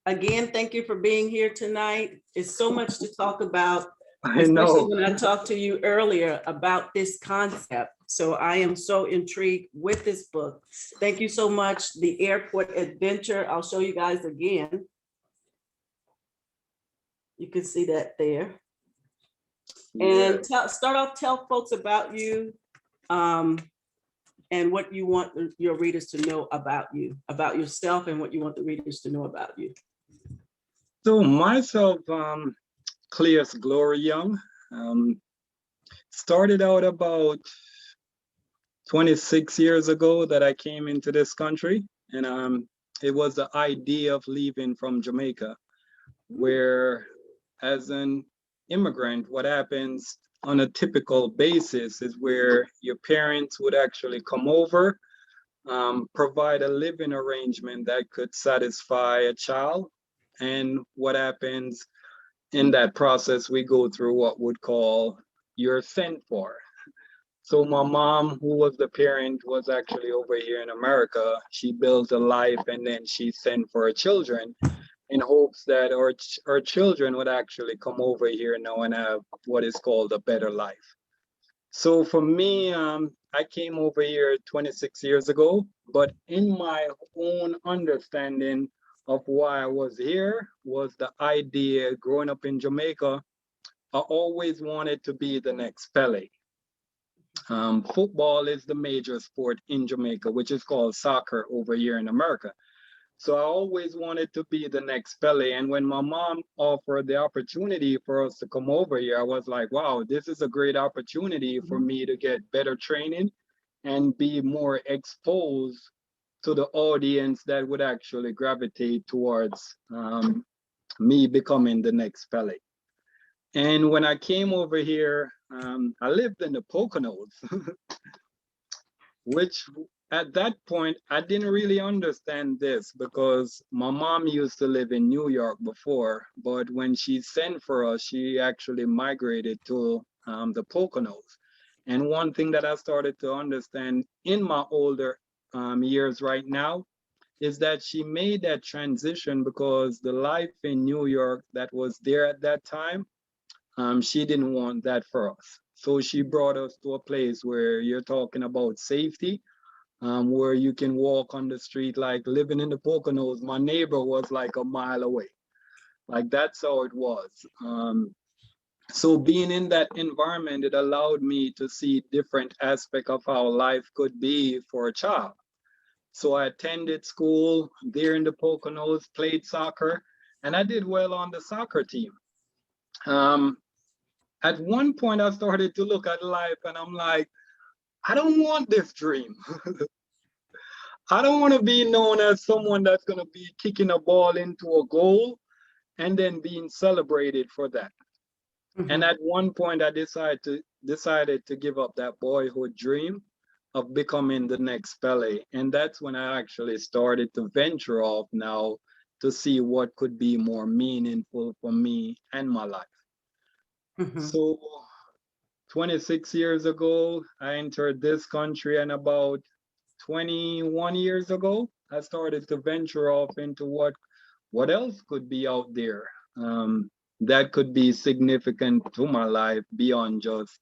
Again, thank you for being here tonight. It's so much to talk about, I especially know. when I talked to you earlier about this concept. So I am so intrigued with this book. Thank you so much. The Airport Adventure. I'll show you guys again. You can see that there. And tell folks about you, and what you want your readers to know about you, about yourself, and what you want the readers to know about you. So myself, Cleus Glory Young, started out about 26 years ago that I came into this country, and it was the idea of leaving from Jamaica, where as an immigrant, what happens on a typical basis is where your parents would actually come over, provide a living arrangement that could satisfy a child. And what happens in that process, we go through what would call you're sent for. So my mom, who was the parent, was actually over here in America. She built a life and then she sent for her children in hopes that our children would actually come over here now and have what is called a better life. So for me, I came over here 26 years ago, but in my own understanding of why I was here was the idea growing up in Jamaica, I always wanted to be the next Pele. Football is the major sport in Jamaica, which is called soccer over here in America. So I always wanted to be the next Pele. And when my mom offered the opportunity for us to come over here, I was like, wow, this is a great opportunity for me to get better training and be more exposed to the audience that would actually gravitate towards me becoming the next Pele. And when I came over here, I lived in the Poconos, which at that point, I didn't really understand this because my mom used to live in New York before, but when she sent for us, she actually migrated to the Poconos. And one thing that I started to understand in my older years right now is that she made that transition because the life in New York that was there at that time, she didn't want that for us. So she brought us to a place where you're talking about safety, where you can walk on the street. Like living in the Poconos, my neighbor was like a mile away. Like that's how it was. So being in that environment, it allowed me to see different aspects of how life could be for a child. So I attended school there in the Poconos, played soccer, and I did well on the soccer team. At one point, I started to look at life and I'm like, I don't want this dream. I don't want to be known as someone that's going to be kicking a ball into a goal and then being celebrated for that. And at one point, I decided to give up that boyhood dream of becoming the next Pele. And that's when I actually started to venture off now to see what could be more meaningful for me and my life. So 26 years ago, I entered this country, and about 21 years ago, I started to venture off into what else could be out there that could be significant to my life beyond just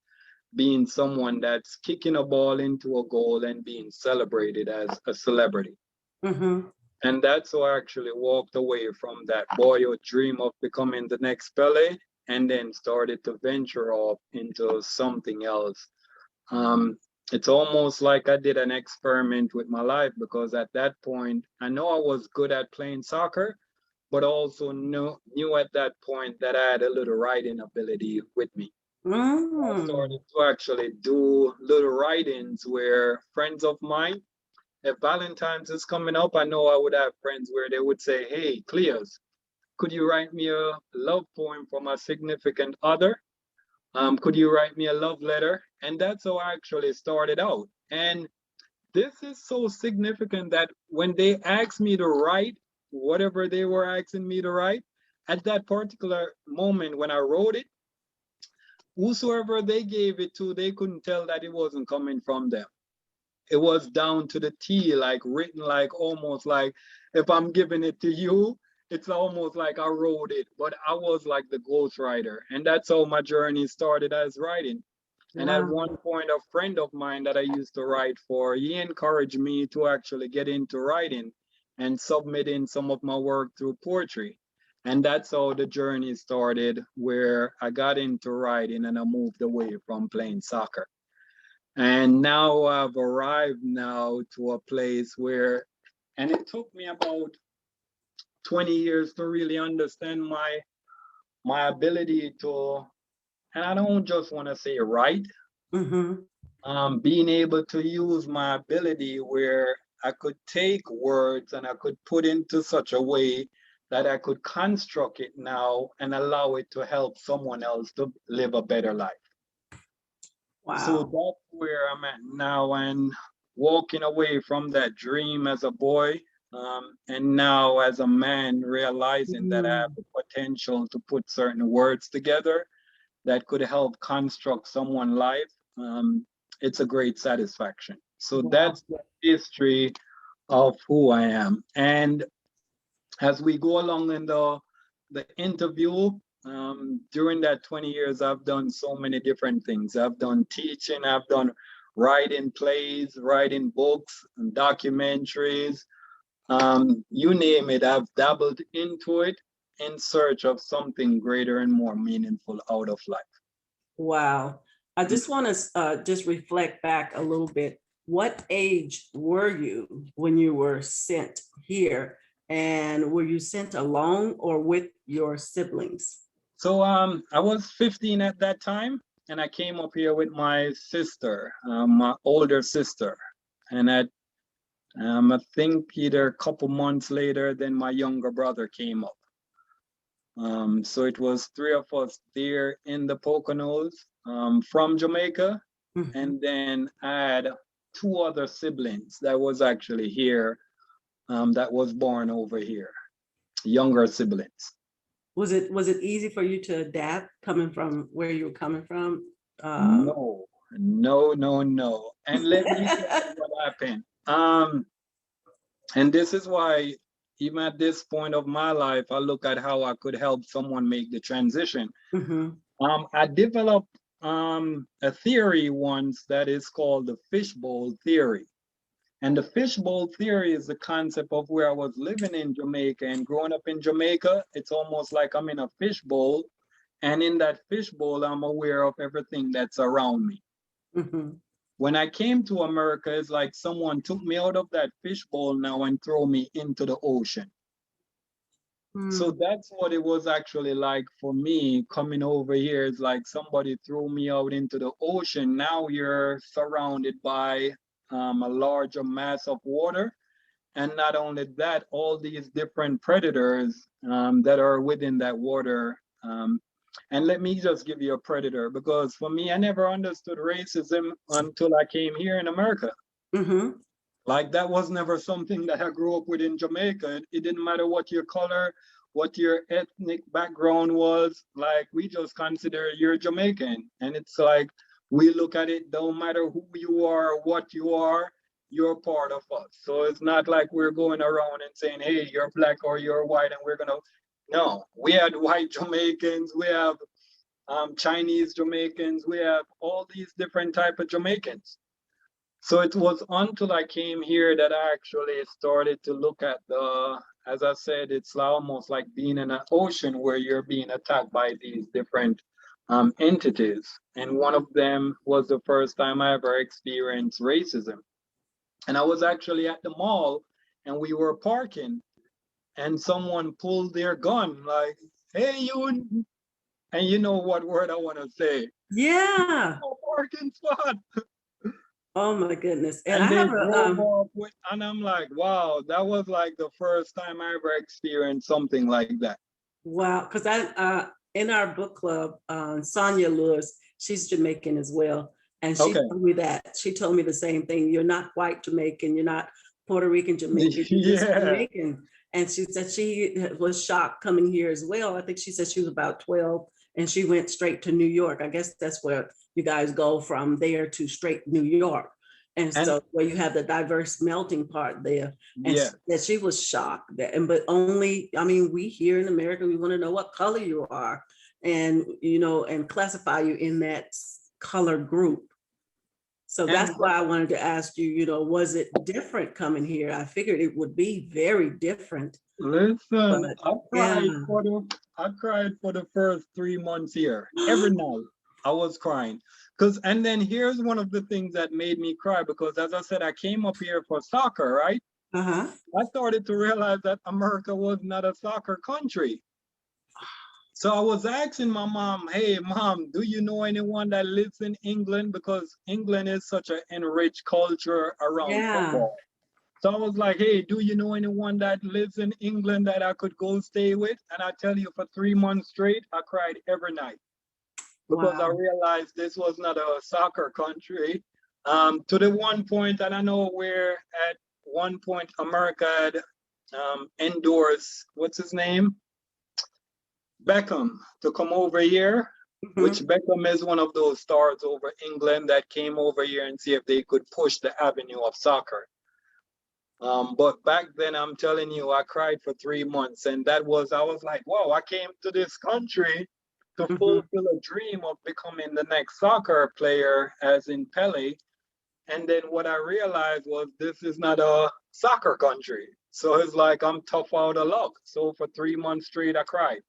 being someone that's kicking a ball into a goal and being celebrated as a celebrity. And that's how I actually walked away from that boyhood dream of becoming the next Pele and then started to venture off into something else. It's almost like I did an experiment with my life because at that point, I know I was good at playing soccer, but also knew at that point that I had a little writing ability with me. I started to actually do little writings where friends of mine, if Valentine's is coming up, I know I would have friends where they would say, hey, Cleus, could you write me a love poem for my significant other? Could you write me a love letter? And that's how I actually started out. And this is so significant that when they asked me to write whatever they were asking me to write, at that particular moment when I wrote it, whosoever they gave it to, they couldn't tell that it wasn't coming from them. it was down to the T, like written like almost like if I'm giving it to you, it's almost like I wrote it, but I was like the ghostwriter. And that's how my journey started as writing. And at Wow. one point, a friend of mine that I used to write for, he encouraged me to actually get into writing and submitting some of my work through poetry. And that's how the journey started, where I got into writing and I moved away from playing soccer. And now I've arrived now to a place where, and it took me about 20 years to really understand my ability to, and I don't just want to say write, Mm-hmm. being able to use my ability where I could take words and I could put into such a way that I could construct it now and allow it to help someone else to live a better life. So Wow. that's where I'm at now, and walking away from that dream as a boy, and now as a man, realizing that I have Mm. the potential to put certain words together that could help construct someone's life. It's a great satisfaction. So Wow. that's the history of who I am. And as we go along in the interview, during that 20 years, I've done so many different things. I've done teaching, I've done writing plays, writing books, and documentaries, you name it, I've dabbled into it in search of something greater and more meaningful out of life. Wow. I Mm. just want to just reflect back a little bit. What age were you when you were sent here? And were you sent alone or with your siblings? So I was 15 at that time, and I came up here with my sister, my older sister. And I think either a couple months later, then my younger brother came up. So it was three of us there in the Poconos, from Jamaica. Mhm. And then I had two other siblings that was actually here, that was born over here, younger siblings. Was it easy for you to adapt coming from where you were coming from? No, no, no, no. And let me tell you what happened. And this is why, even at this point of my life, I look at how I could help someone make the transition. Mhm. I developed a theory once that is called the Fishbowl Theory. And the Fishbowl Theory is the concept of where I was living in Jamaica and growing up in Jamaica. It's almost like I'm in a fishbowl. And in that fishbowl, I'm aware of everything that's around me. Mhm. When I came to America, it's like someone took me out of that fishbowl now and throw me into the ocean. So Mm. that's what it was actually like for me coming over here. It's like somebody threw me out into the ocean. Now you're surrounded by a larger mass of water. And not only that, all these different predators that are within that water. And let me just give you a predator, because for me, I never understood racism until I came here in America. Mhm. Like that was never something that I grew up with in Jamaica. It didn't matter what your color, what your ethnic background was. Like we just consider you're Jamaican. And it's like we look at it, don't matter who you are, what you are, you're part of us. So it's not like we're going around and saying, hey, you're black or you're white and we're gonna, no, we had white Jamaicans, we have Chinese Jamaicans, we have all these different type of Jamaicans. So it was until I came here that I actually started to look at as I said, it's almost like being in an ocean where you're being attacked by these different entities. And one of them was the first time I ever experienced racism. And I was actually at the mall and we were parking and someone pulled their gun like, hey, you, and you know what word I want to say? Yeah. No parking spot. Oh my goodness. And I And they have a drove off with, and I'm like, wow, that was like the first time I ever experienced something like that. wow, because I in our book club, Sonia Lewis, she's Jamaican as well. And she Okay. told me that. She told me the same thing. You're not white Jamaican, you're not Puerto Rican Jamaican, you're just Yeah. Jamaican. And she said she was shocked coming here as well. I think she said she was about 12 and she went straight to New York. I guess that's where you guys go from there to straight New York. And so where you have the diverse melting part there. And yeah, that she was shocked that, and but only, I mean, we here in America, we want to know what color you are, and and classify you in that color group. So that's and why I wanted to ask you, was it different coming here? I figured it would be very different. listen, But I yeah. cried for the first 3 months here. Every night I was crying. And then here's one of the things that made me cry, because as I said, I came up here for soccer, right? Uh-huh. I started to realize that America was not a soccer country. So I was asking my mom, hey, mom, do you know anyone that lives in England? Because England is such an enriched culture around Yeah. football. So I was like, hey, do you know anyone that lives in England that I could go stay with? And I tell you, for 3 months straight, I cried every night, because I Wow. realized this was not a soccer country. To the one point, and I know where at one point America had endorsed, what's his name? Beckham, to come over here, which Beckham is one of those stars over England that came over here and see if they could push the avenue of soccer. But back then, I'm telling you, I cried for 3 months, and I was like, wow, I came to this country to fulfill a dream of becoming the next soccer player, as in Pele. And then what I realized was this is not a soccer country. So it's like I'm tough out of luck. So for 3 months straight, I cried.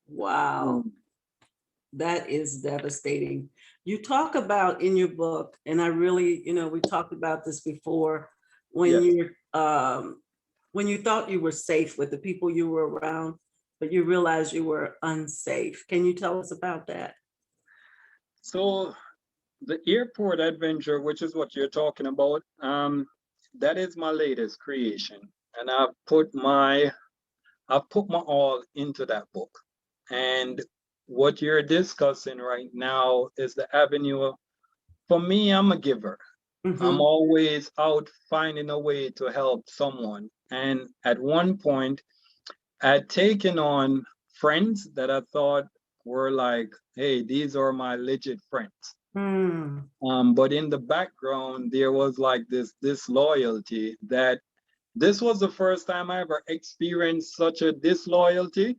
Wow. That is devastating. You talk about in your book, and I really, we talked about this before, when Yes. when you thought you were safe with the people you were around, but you realized you were unsafe. Can you tell us about that? So the airport adventure, which is what you're talking about, that is my latest creation. And I've put my all into that book. And what you're discussing right now is the avenue. For me, I'm a giver. I'm always out finding a way to help someone. And at one point, I'd taken on friends that I thought were like, hey, these are my legit friends. But in the background, there was like this disloyalty. That this was the first time I ever experienced such a disloyalty.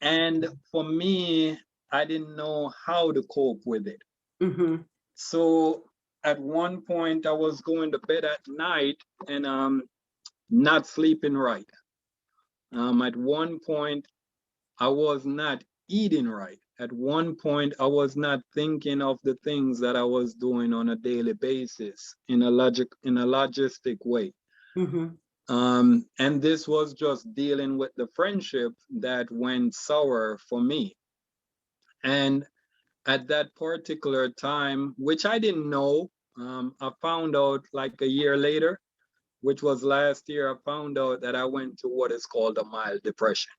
And for me, I didn't know how to cope with it. So at one point, I was going to bed at night and not sleeping right. At one point, I was not eating right. At one point, I was not thinking of the things that I was doing on a daily basis in a logistic way. And this was just dealing with the friendship that went sour for me. And at that particular time, which I didn't know, I found out like a year later, which was last year, I found out that I went to what is called a mild depression.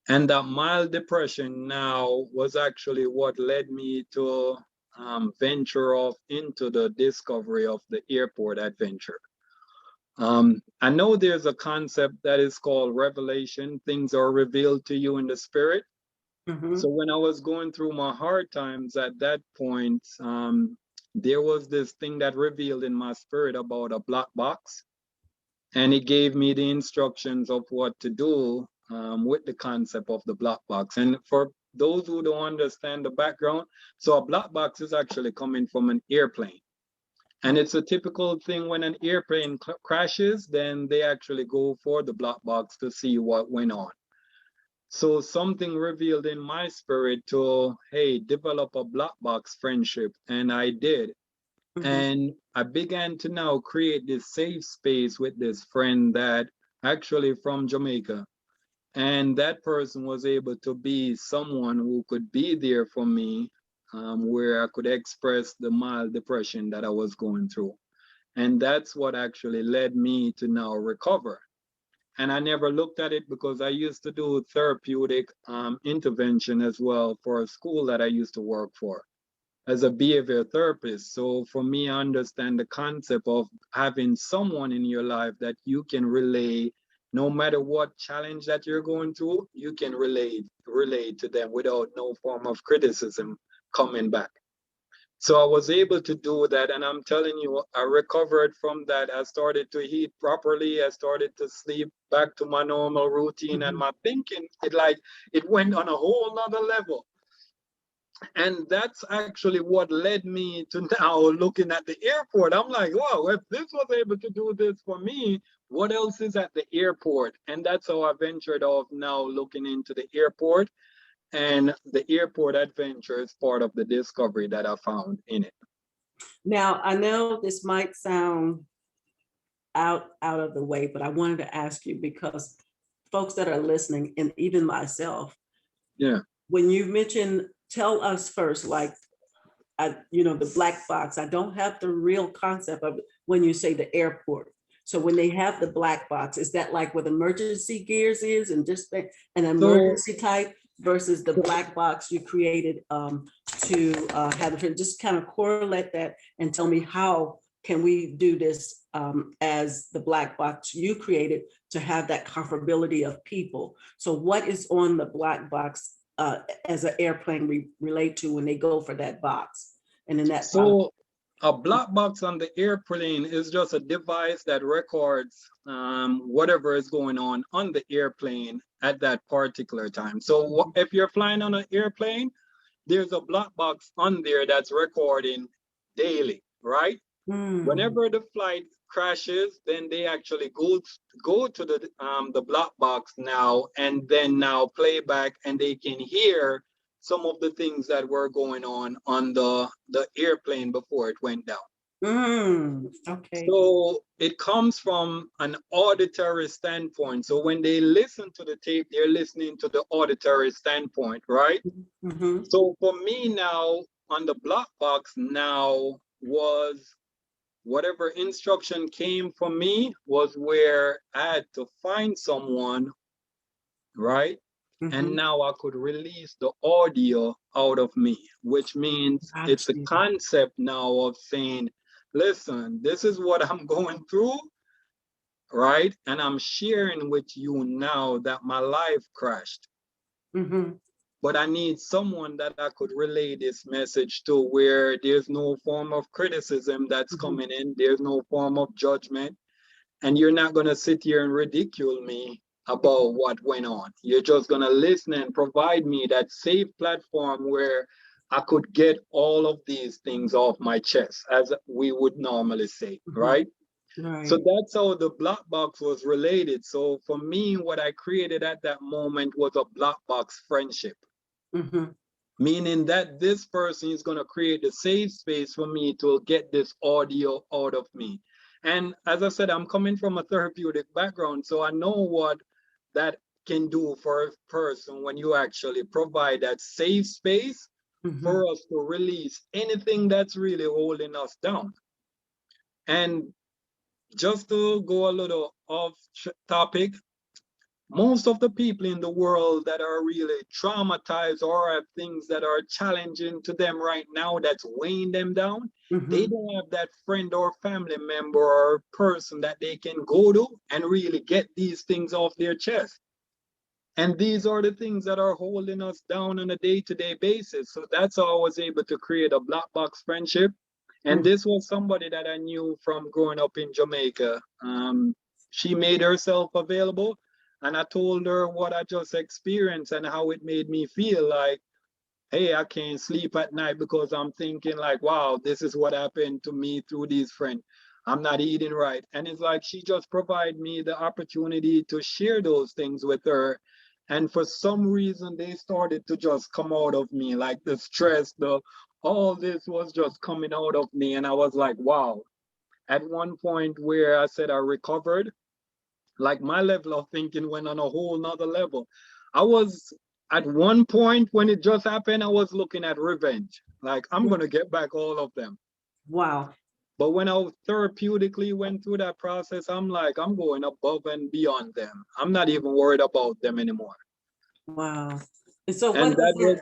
And that mild depression now was actually what led me to venture off into the discovery of the airport adventure. I know there's a concept that is called revelation. Things are revealed to you in the spirit. So when I was going through my hard times at that point, there was this thing that revealed in my spirit about a black box. And it gave me the instructions of what to do with the concept of the black box. And for those who don't understand the background, so a black box is actually coming from an airplane. And it's a typical thing when an airplane crashes, then they actually go for the black box to see what went on. So something revealed in my spirit to, hey, develop a black box friendship. And I did. And I began to now create this safe space with this friend that actually from Jamaica. And that person was able to be someone who could be there for me, where I could express the mild depression that I was going through. And that's what actually led me to now recover. And I never looked at it because I used to do therapeutic intervention as well for a school that I used to work for as a behavior therapist. So for me, I understand the concept of having someone in your life that you can relay, no matter what challenge that you're going through, you can relate to them without no form of criticism coming back. So I was able to do that, and I'm telling you, I recovered from that. I started to eat properly. I started to sleep back to my normal routine, and my thinking, it went on a whole nother level. And that's actually what led me to now looking at the airport. I'm like, wow, if this was able to do this for me, what else is at the airport? And that's how I ventured off now looking into the airport. And the airport adventure is part of the discovery that I found in it. Now, I know this might sound out of the way, but I wanted to ask you because folks that are listening, and even myself, Yeah. when you mention, tell us first, like, the black box, I don't have the real concept of it when you say the airport. So when they have the black box, is that like what emergency gears is and just an emergency type versus the black box you created to have it? Just kind of correlate that and tell me how can we do this as the black box you created to have that comfortability of people. So what is on the black box as an airplane relate to when they go for that box? And in that a black box on the airplane is just a device that records whatever is going on the airplane at that particular time. So if you're flying on an airplane, there's a black box on there that's recording daily, right? Whenever the flight crashes, then they actually go to the black box now, and then now play back, and they can hear some of the things that were going on the airplane before it went down. Okay. So it comes from an auditory standpoint. So when they listen to the tape, they're listening to the auditory standpoint, right? So for me now, on the black box now was whatever instruction came from me was where I had to find someone, right? And now I could release the audio out of me, which means it's a concept now of saying, listen, this is what I'm going through, right? And I'm sharing with you now that my life crashed. But I need someone that I could relay this message to, where there's no form of criticism that's coming in. There's no form of judgment. And you're not going to sit here and ridicule me about what went on. You're just going to listen and provide me that safe platform where I could get all of these things off my chest, as we would normally say, right? So that's how the black box was related. So for me, what I created at that moment was a black box friendship. Meaning that this person is going to create a safe space for me to get this audio out of me. And as I said, I'm coming from a therapeutic background, so I know what that can do for a person when you actually provide that safe space for us to release anything that's really holding us down. And just to go a little off topic, most of the people in the world that are really traumatized or have things that are challenging to them right now that's weighing them down, they don't have that friend or family member or person that they can go to and really get these things off their chest. And these are the things that are holding us down on a day-to-day basis. So that's how I was able to create a black box friendship. And this was somebody that I knew from growing up in Jamaica. She made herself available. And I told her what I just experienced and how it made me feel like, hey, I can't sleep at night because I'm thinking like, wow, this is what happened to me through these friends. I'm not eating right. And it's like she just provided me the opportunity to share those things with her. And for some reason, they started to just come out of me, like the stress, all this was just coming out of me. And I was like, wow. At one point where I said I recovered, like my level of thinking went on a whole nother level. I was at one point when it just happened, I was looking at revenge. Like, I'm going to get back all of them. Wow. But when I therapeutically went through that process, I'm like, I'm going above and beyond them. I'm not even worried about them anymore. Wow. And so And what does that,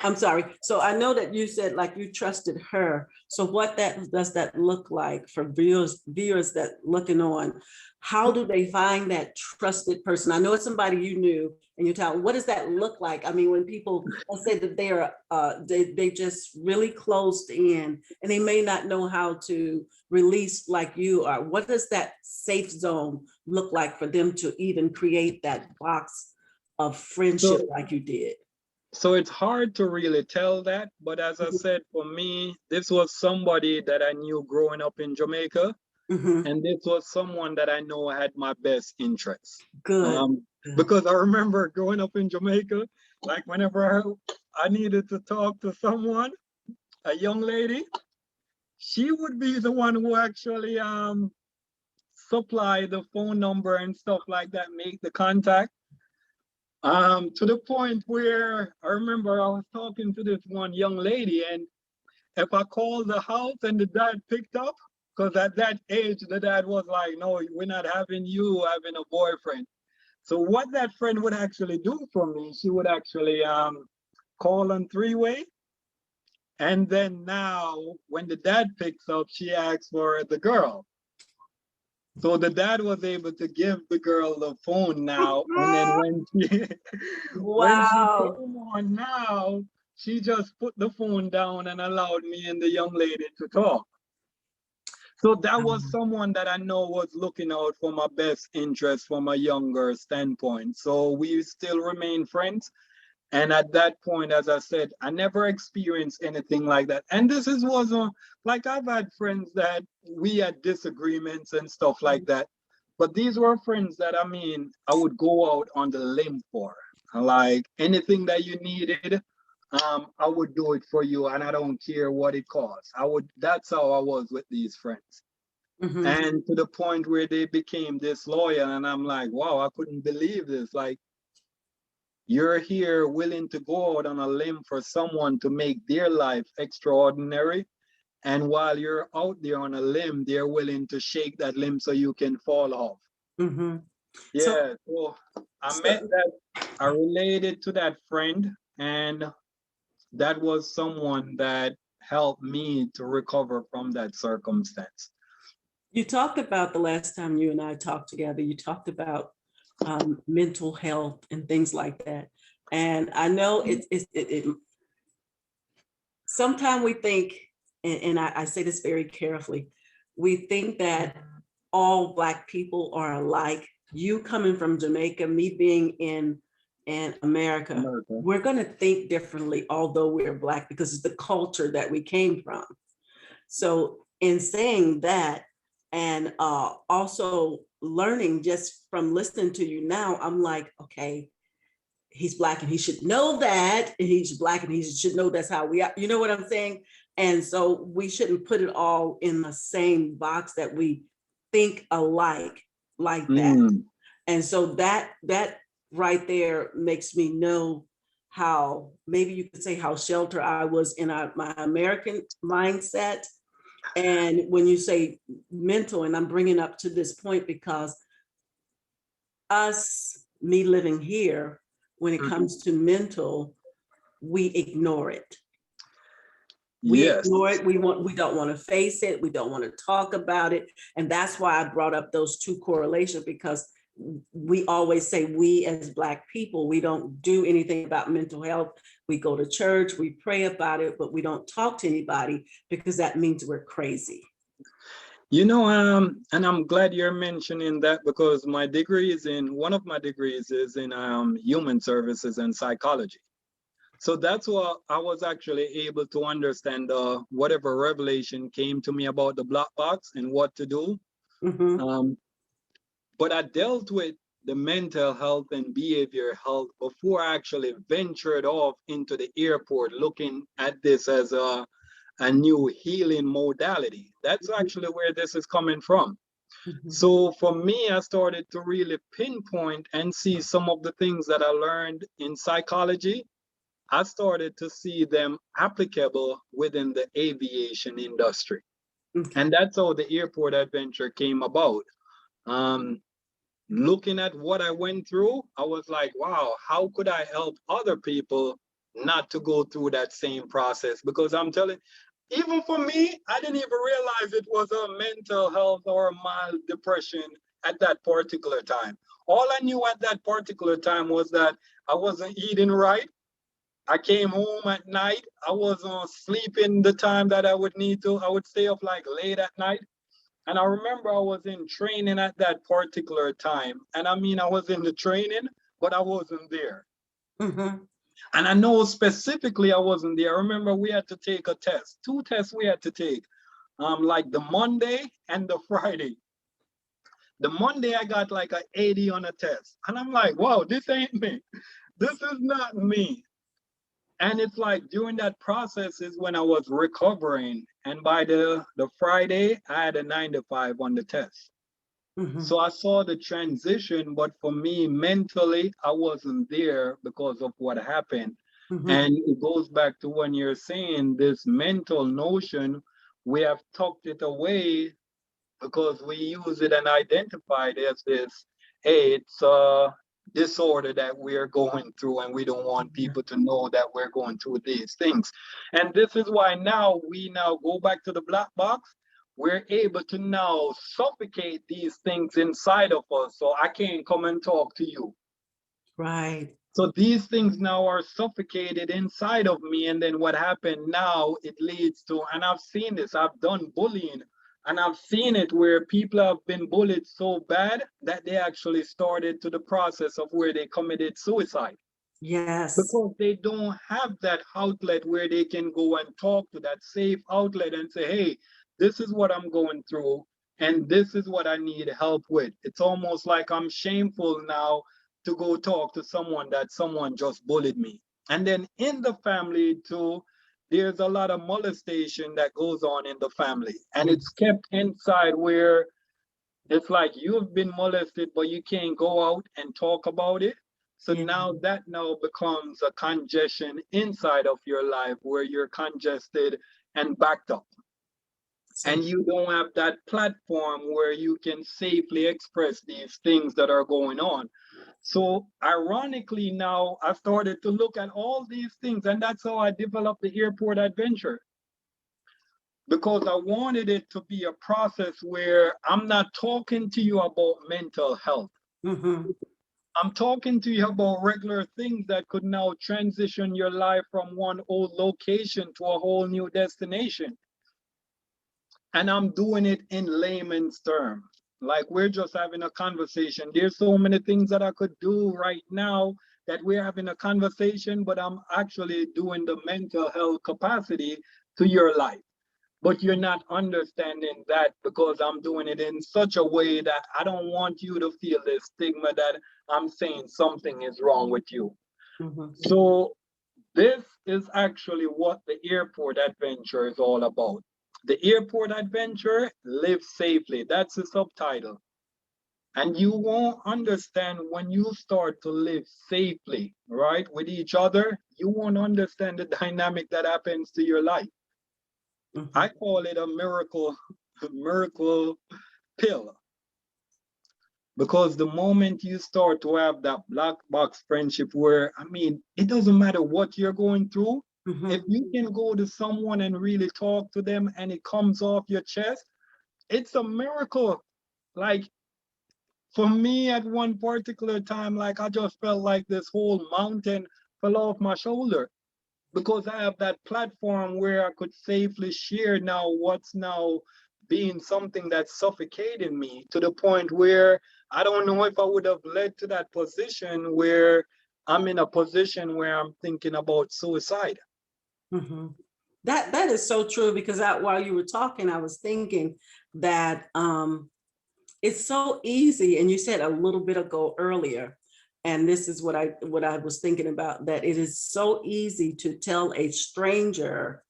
I'm sorry. So I know that you said like you trusted her. So what does that look like for viewers that looking on? How do they find that trusted person? I know it's somebody you knew and you tell, what does that look like? I mean, when people, let's say that they just really closed in and they may not know how to release like you are. What does that safe zone look like for them to even create that box of friendship like you did? So it's hard to really tell that, but as I said, for me, this was somebody that I knew growing up in Jamaica, Mhm. and this was someone that I know had my best interests. Good. Because I remember growing up in Jamaica, like whenever I needed to talk to someone, a young lady, she would be the one who actually supply the phone number and stuff like that, make the contact. To the point where I remember I was talking to this one young lady, and if I called the house and the dad picked up, because at that age the dad was like, "No, we're not having you having a boyfriend." So what that friend would actually do for me, she would actually call on three-way, and then now when the dad picks up, she asks for the girl. So the dad was able to give the girl the phone now, and then when she when she Wow. came on now, she just put the phone down and allowed me and the young lady to talk. So that was someone that I know was looking out for my best interest from a younger standpoint. So we still remain friends. And at that point, as I said, I never experienced anything like that. And this is was like I've had friends that we had disagreements and stuff like that. But these were friends that I mean I would go out on the limb for. Like anything that you needed, I would do it for you, and I don't care what it costs. I would. That's how I was with these friends. Mhm. And to the point where they became disloyal, and I'm like, wow, I couldn't believe this. Like you're here willing to go out on a limb for someone to make their life extraordinary. And while you're out there on a limb, they're willing to shake that limb so you can fall off. Mhm. So, Yeah. So I met so that, I related to that friend, and that was someone that helped me to recover from that circumstance. you talked about the last time you and I talked together, you talked about mental health and things like that. And I know sometimes we think, and I say this very carefully, we think that all Black people are alike. You coming from Jamaica, me being in America, America. we're going to think differently, although we're Black, because it's the culture that we came from. So in saying that, and also learning just from listening to you now, I'm like, okay, he's Black and he should know that, and he's Black and he should know that's how we are. You know what I'm saying? And so we shouldn't put it all in the same box that we think alike like that. Mm. And so that right there makes me know how, maybe you could say, how sheltered I was in my American mindset. And when you say mental, and I'm bringing up to this point because me living here, when it Mhm. comes to mental, we ignore it. We Yes. ignore it. We don't want to face it. We don't want to talk about it. And that's why I brought up those two correlations, because we always say, we as Black people, we don't do anything about mental health. We go to church, we pray about it, but we don't talk to anybody because that means we're crazy. You know, and I'm glad you're mentioning that because one of my degrees is in human services and psychology. So that's what I was actually able to understand whatever revelation came to me about the black box and what to do. Mm-hmm. Um, but I dealt with the mental health and behavior health before I actually ventured off into the airport looking at this as a new healing modality. That's actually where this is coming from. Mm-hmm. So for me, I started to really pinpoint and see some of the things that I learned in psychology. I started to see them applicable within the aviation industry. Okay. And that's how the airport adventure came about. Um, Looking at what I went through, I was like, wow, how could I help other people not to go through that same process, because I'm telling, even for me, I didn't even realize it was a mental health or a mild depression at that particular time. All I knew at that particular time was that I wasn't eating right. I came home at night. I wasn't sleeping the time that I would need to. I would stay up like late at night. And I remember I was in training at that particular time. And I mean, I was in the training, but I wasn't there. Mm-hmm. And I know specifically I wasn't there. I remember we had to take a test, 2 tests we had to take, like the Monday and the Friday. The Monday I got like an 80 on a test. And I'm like, wow, this ain't me. This is not me. And it's like during that process is when I was recovering. And by the Friday, I had a 95 on the test. Mm-hmm. So I saw the transition, but for me, mentally, I wasn't there because of what happened. Mm-hmm. And it goes back to when you're saying this mental notion, we have tucked it away because we use it and identify it as this, hey, it's a disorder that we're going through, and we don't want people to know that we're going through these things. And this is why now we now go back to the black box. We're able to now suffocate these things inside of us. So I can't come and talk to you. Right. So these things now are suffocated inside of me. And then what happened now, it leads to, and I've seen this, I've done bullying, and I've seen it where people have been bullied so bad that they actually started to the process of where they committed suicide. Yes. Because they don't have that outlet where they can go and talk to that safe outlet and say, hey, this is what I'm going through, and this is what I need help with. It's almost like I'm shameful now to go talk to someone that someone just bullied me. And then in the family too, there's a lot of molestation that goes on in the family. And it's kept inside where it's like you've been molested, but you can't go out and talk about it. So now that now becomes a congestion inside of your life where you're congested and backed up. And you don't have that platform where you can safely express these things that are going on. So ironically now I started to look at all these things, and that's how I developed the airport adventure. Because I wanted it to be a process where I'm not talking to you about mental health. Mm-hmm. I'm talking to you about regular things that could now transition your life from one old location to a whole new destination. And I'm doing it in layman's terms. Like we're just having a conversation. There's so many things that I could do right now that we're having a conversation, but I'm actually doing the mental health capacity to your life. But you're not understanding that because I'm doing it in such a way that I don't want you to feel the stigma that I'm saying something is wrong with you. Mm-hmm. So this is actually what the airport adventure is all about. The airport adventure, live safely. That's the subtitle. And you won't understand when you start to live safely, right, with each other, you won't understand the dynamic that happens to your life. Mm-hmm. I call it a miracle pill. Because the moment you start to have that black box friendship where, I mean, it doesn't matter what you're going through. Mm-hmm. If you can go to someone and really talk to them and it comes off your chest, it's a miracle. Like for me at one particular time, like I just felt like this whole mountain fell off my shoulder. Because I have that platform where I could safely share now what's now being something that's suffocating me to the point where I don't know if I would have led to that position where I'm in a position where I'm thinking about suicide. Mm-hmm. That is so true, because while you were talking, I was thinking that it's so easy, and you said a little bit ago earlier, and this is what I was thinking about, that it is so easy to tell a stranger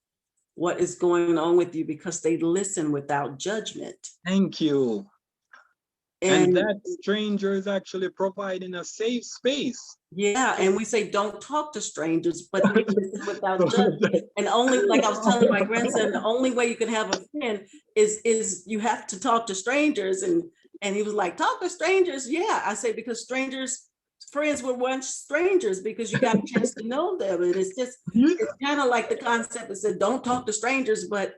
what is going on with you because they listen without judgment. Thank you. And that stranger is actually providing a safe space. Yeah, and we say don't talk to strangers, but they listen without judgment. And only, like I was telling my grandson, the only way you can have a friend is you have to talk to strangers. And he was like, talk to strangers. Yeah, I say, because strangers friends were once strangers because you got a chance to know them. And it's just, Yeah. it's kind of like the concept that said, don't talk to strangers, but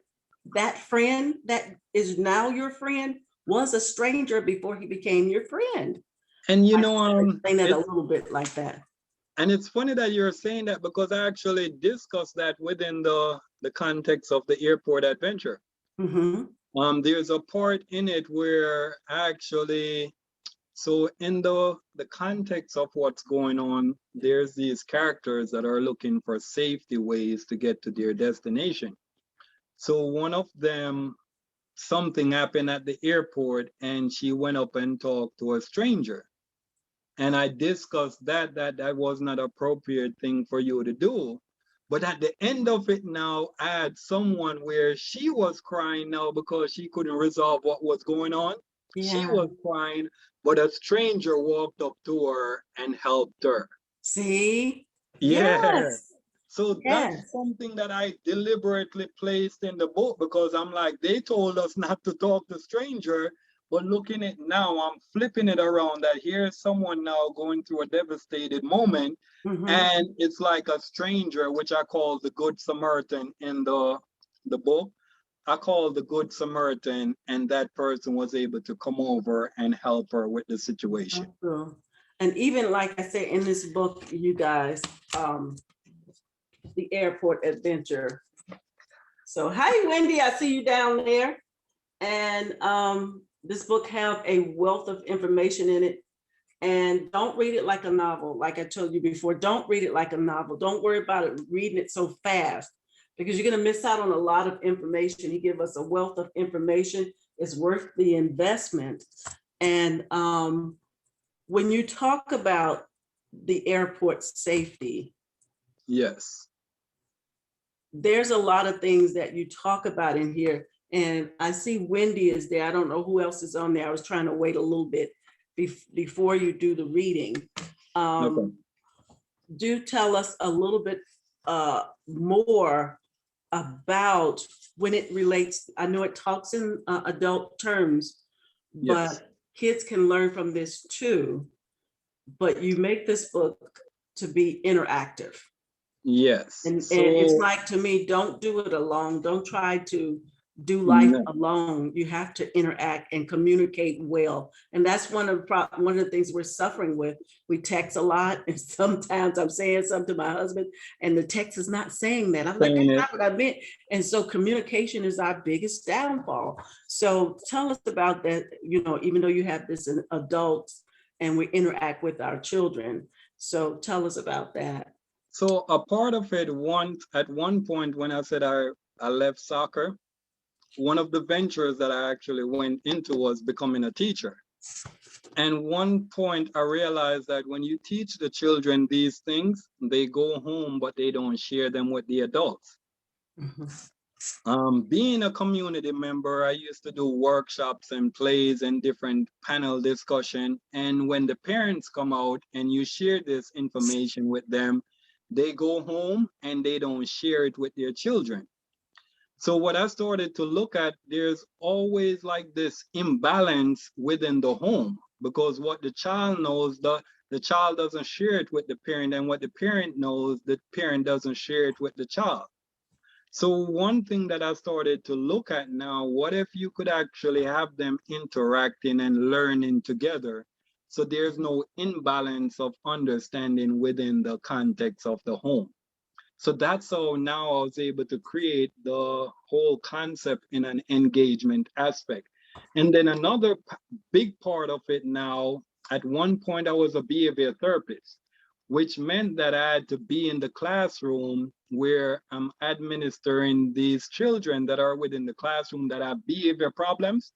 that friend that is now your friend was a stranger before he became your friend. And you I know, explain that a little bit like that. and it's funny that you're saying that because I actually discussed that within the context of the airport adventure. Mm-hmm. There's a part in it where actually, so in the context of what's going on, there's these characters that are looking for safety ways to get to their destination. So one of them, something happened at the airport and she went up and talked to a stranger. And I discussed that was not appropriate thing for you to do. But at the end of it now, I had someone where she was crying now because she couldn't resolve what was going on. She Yeah. was crying, but a stranger walked up to her and helped her. See? Yeah. Yes. So that's Yes. something that I deliberately placed in the book because I'm like, they told us not to talk to stranger, but looking at now, I'm flipping it around that here's someone now going through a devastated moment, Mm-hmm. and it's like a stranger, which I call the Good Samaritan in the book. I call the Good Samaritan, and that person was able to come over and help her with the situation. Cool. And even like I said in this book, you guys, the airport adventure. So hi Wendy, I see you down there. And this book have a wealth of information in it. And don't read it like a novel. Like I told you before, don't read it like a novel. Don't worry about it reading it so fast because you're going to miss out on a lot of information. He gave us a wealth of information. It's worth the investment. And when you talk about the airport safety, yes, there's a lot of things that you talk about in here. And I see Wendy is there. I don't know who else is on there. I was trying to wait a little bit before you do the reading. okay. Do tell us a little bit more about when it relates. I know it talks in adult terms, but Yes. kids can learn from this too. But you make this book to be interactive. Yes. And So it's like, to me, don't do it alone. Don't try to do life no, alone. You have to interact and communicate well. And that's one of the things we're suffering with. We text a lot, and sometimes I'm saying something to my husband and the text is not saying that. I'm like, that's not what I meant. And so communication is our biggest downfall. So tell us about that, you know, even though you have this in adults and we interact with our children. So tell us about that. So a part of it, at one point when I said I left soccer, one of the ventures that I actually went into was becoming a teacher. And one point I realized that when you teach the children these things, they go home, but they don't share them with the adults. Being a community member, I used to do workshops and plays and different panel discussion. And when the parents come out and you share this information with them, they go home and they don't share it with their children. So what I started to look at, there's always like this imbalance within the home because what the child knows, the child doesn't share it with the parent, and what the parent knows, the parent doesn't share it with the child. So one thing that I started to look at now, what if you could actually have them interacting and learning together? So there's no imbalance of understanding within the context of the home. So that's how now I was able to create the whole concept in an engagement aspect. And then another big part of it now, at one point I was a behavior therapist, which meant that I had to be in the classroom where I'm administering these children that are within the classroom that have behavior problems.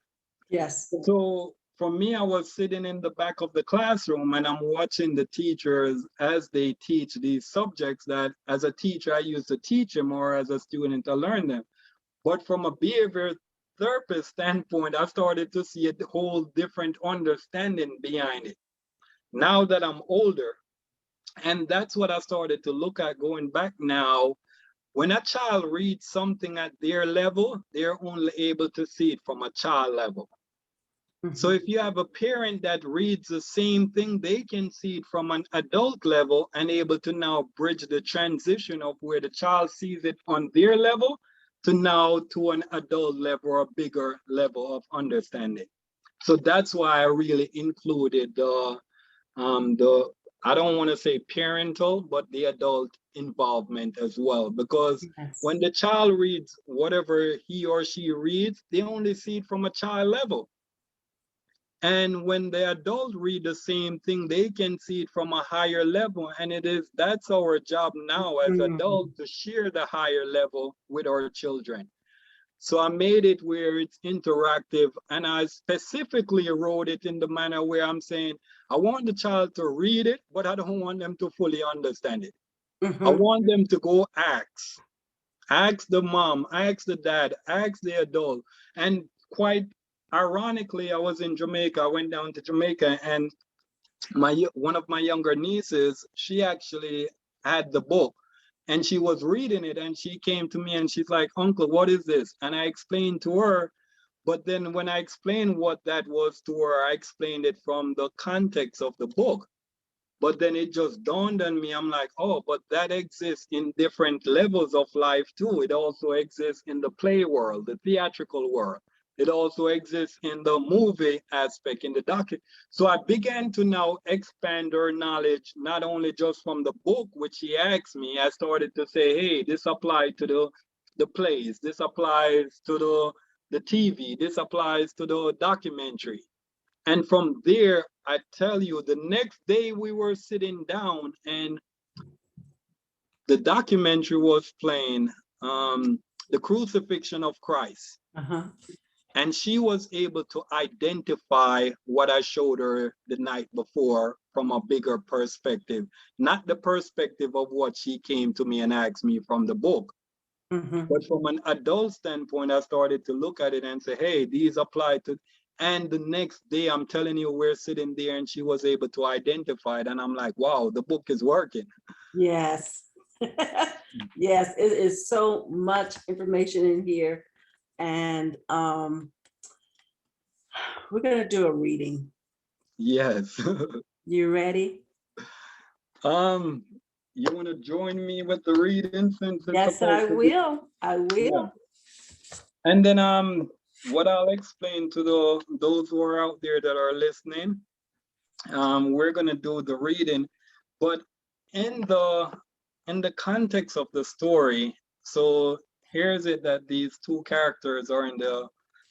Yes. So for me, I was sitting in the back of the classroom and I'm watching the teachers as they teach these subjects that as a teacher, I used to teach them, or as a student, I learned them. But from a behavior therapist standpoint, I started to see a whole different understanding behind it. Now that I'm older, and that's what I started to look at going back now. When a child reads something at their level, they're only able to see it from a child level. So if you have a parent that reads the same thing, they can see it from an adult level and able to now bridge the transition of where the child sees it on their level to now to an adult level or a bigger level of understanding. So that's why I really included the I don't want to say parental, but the adult involvement as well. Because Yes. when the child reads whatever he or she reads, they only see it from a child level. And when the adult read the same thing, they can see it from a higher level. And that's our job now as Mhm. adults to share the higher level with our children. So I made it where it's interactive, and I specifically wrote it in the manner where I'm saying, I want the child to read it, but I don't want them to fully understand it. I Mhm. want them to go ask the mom, ask the dad, ask the adult. And quite ironically, I was in Jamaica. I went down to Jamaica, and one of my younger nieces, she actually had the book and she was reading it, and she came to me and she's like, Uncle, what is this? And I explained to her, but then when I explained what that was to her, I explained it from the context of the book. But then it just dawned on me. I'm like, oh, but that exists in different levels of life too. It also exists in the play world, the theatrical world. It also exists in the movie aspect, in the document. So I began to now expand her knowledge, not only just from the book, which she asked me. I started to say, hey, this applies to the plays. This applies to the TV. This applies to the documentary. And from there, I tell you, the next day we were sitting down and the documentary was playing, the crucifixion of Christ. Uh-huh. And she was able to identify what I showed her the night before from a bigger perspective, not the perspective of what she came to me and asked me from the book. Mhm. But from an adult standpoint, I started to look at it and say, hey, these apply to, and the next day, I'm telling you, we're sitting there and she was able to identify it. And I'm like, wow, the book is working. Yes. Yes, it is so much information in here. And we're gonna do a reading. Yes. You ready? um, you want to join me with the reading since it's Yes, supposed I to be? will. I Yeah. will. And then what I'll explain to those who are out there that are listening, we're gonna do the reading, but in the context of the story. So here's it that these two characters are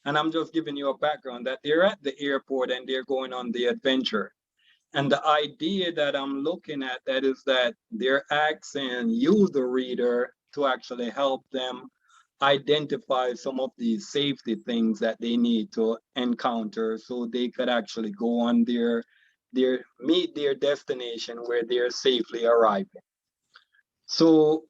and I'm just giving you a background that they're at the airport and they're going on the adventure. And the idea that I'm looking at that is that they're asking you, the reader, to actually help them identify some of these safety things that they need to encounter so they could actually go on their meet their destination where they're safely arriving. So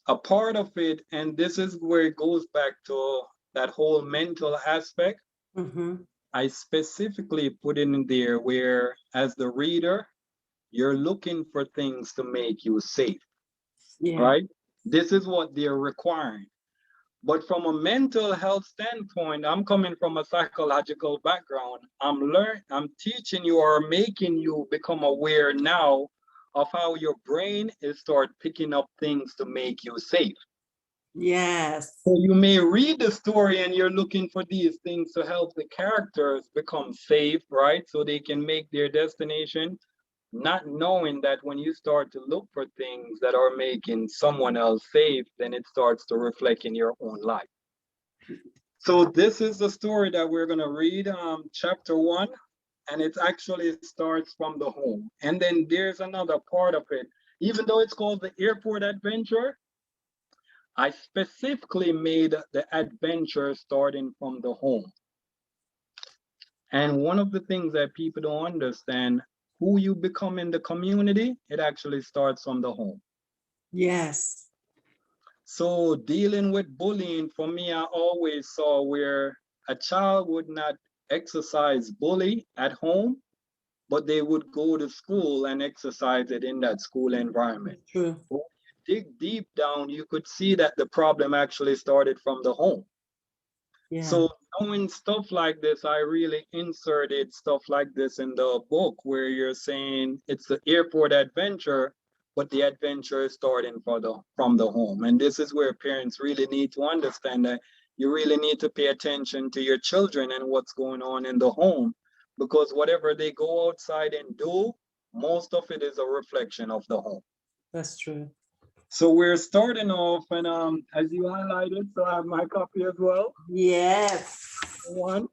a part of it, and this is where it goes back to that whole mental aspect, Mhm. I specifically put in there where as the reader, you're looking for things to make you safe, Yeah. right? This is what they're requiring. But from a mental health standpoint, I'm coming from a psychological background. I'm teaching you or making you become aware now of how your brain is start picking up things to make you safe. Yes. So you may read the story and you're looking for these things to help the characters become safe, right? So they can make their destination, not knowing that when you start to look for things that are making someone else safe, then it starts to reflect in your own life. So this is the story that we're going to read, chapter 1, and it actually starts from the home. And then there's another part of it. Even though it's called the airport adventure, I specifically made the adventure starting from the home. And one of the things that people don't understand, who you become in the community, it actually starts from the home. Yes. So dealing with bullying, for me, I always saw where a child would not exercise bully at home, but they would go to school and exercise it in that school environment. True. But when you dig deep down, you could see that the problem actually started from the home. Yeah, So knowing stuff like this, I really inserted stuff like this in the book where you're saying it's the airport adventure, but the adventure is starting from the home. And this is where parents really need to understand that you really need to pay attention to your children and what's going on in the home, because whatever they go outside and do, most of it is a reflection of the home. that's true. So we're starting off, and as you highlighted, so I have my copy as well. Yes, One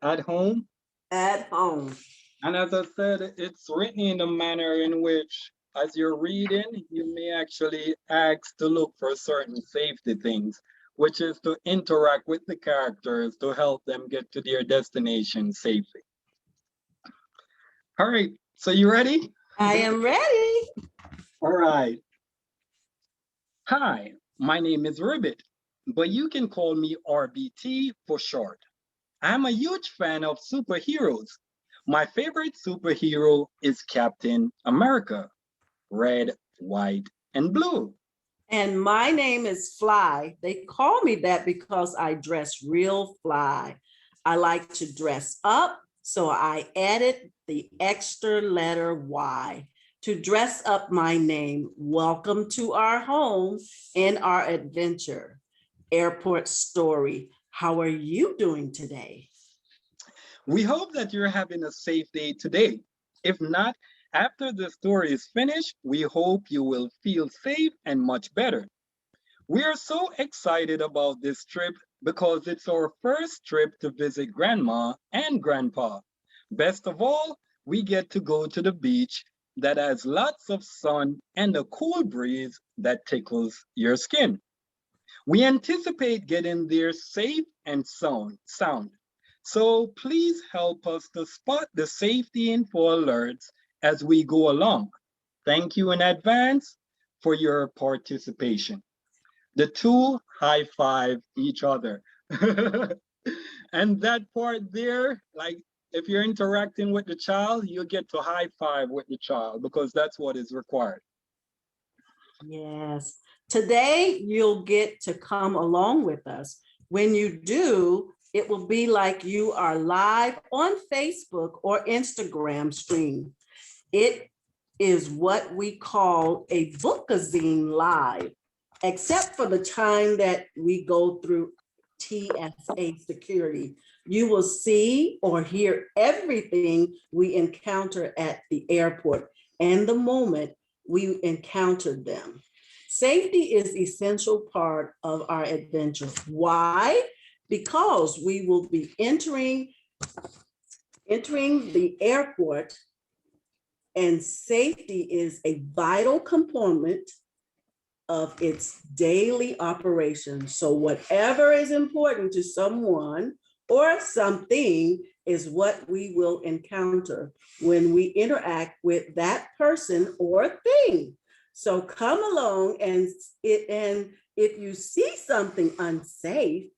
at home. at home. And as I said, it's written in a manner in which, as you're reading, you may actually ask to look for certain safety things, which is to interact with the characters to help them get to their destination safely. All right, so you ready? I am ready. All right. Hi, my name is Ribbit, but you can call me RBT for short. I'm a huge fan of superheroes. My favorite superhero is Captain America, red, white, and blue. And my name is Fly. They call me that because I dress real fly. I like to dress up, so I added the extra letter Y to dress up my name. Welcome to our home and our adventure. Airport story. How are you doing today? We hope that you're having a safe day today. If not, after the story is finished, we hope you will feel safe and much better. We are so excited about this trip because it's our first trip to visit Grandma and Grandpa. Best of all, we get to go to the beach that has lots of sun and a cool breeze that tickles your skin. We anticipate getting there safe and sound. So please help us to spot the safety info alerts as we go along. Thank you in advance for your participation. The two high five each other. And that part there, like if you're interacting with the child, you get to high five with the child because that's what is required. Yes. Today, you'll get to come along with us. When you do, it will be like you are live on Facebook or Instagram stream. It is what we call a bookazine live, except for the time that we go through TSA security. You will see or hear everything we encounter at the airport and the moment we encountered them. Safety is essential part of our adventure. Why? Because we will be entering the airport, and safety is a vital component of its daily operation. So whatever is important to someone or something is what we will encounter when we interact with that person or thing. So come along, and if you see something unsafe,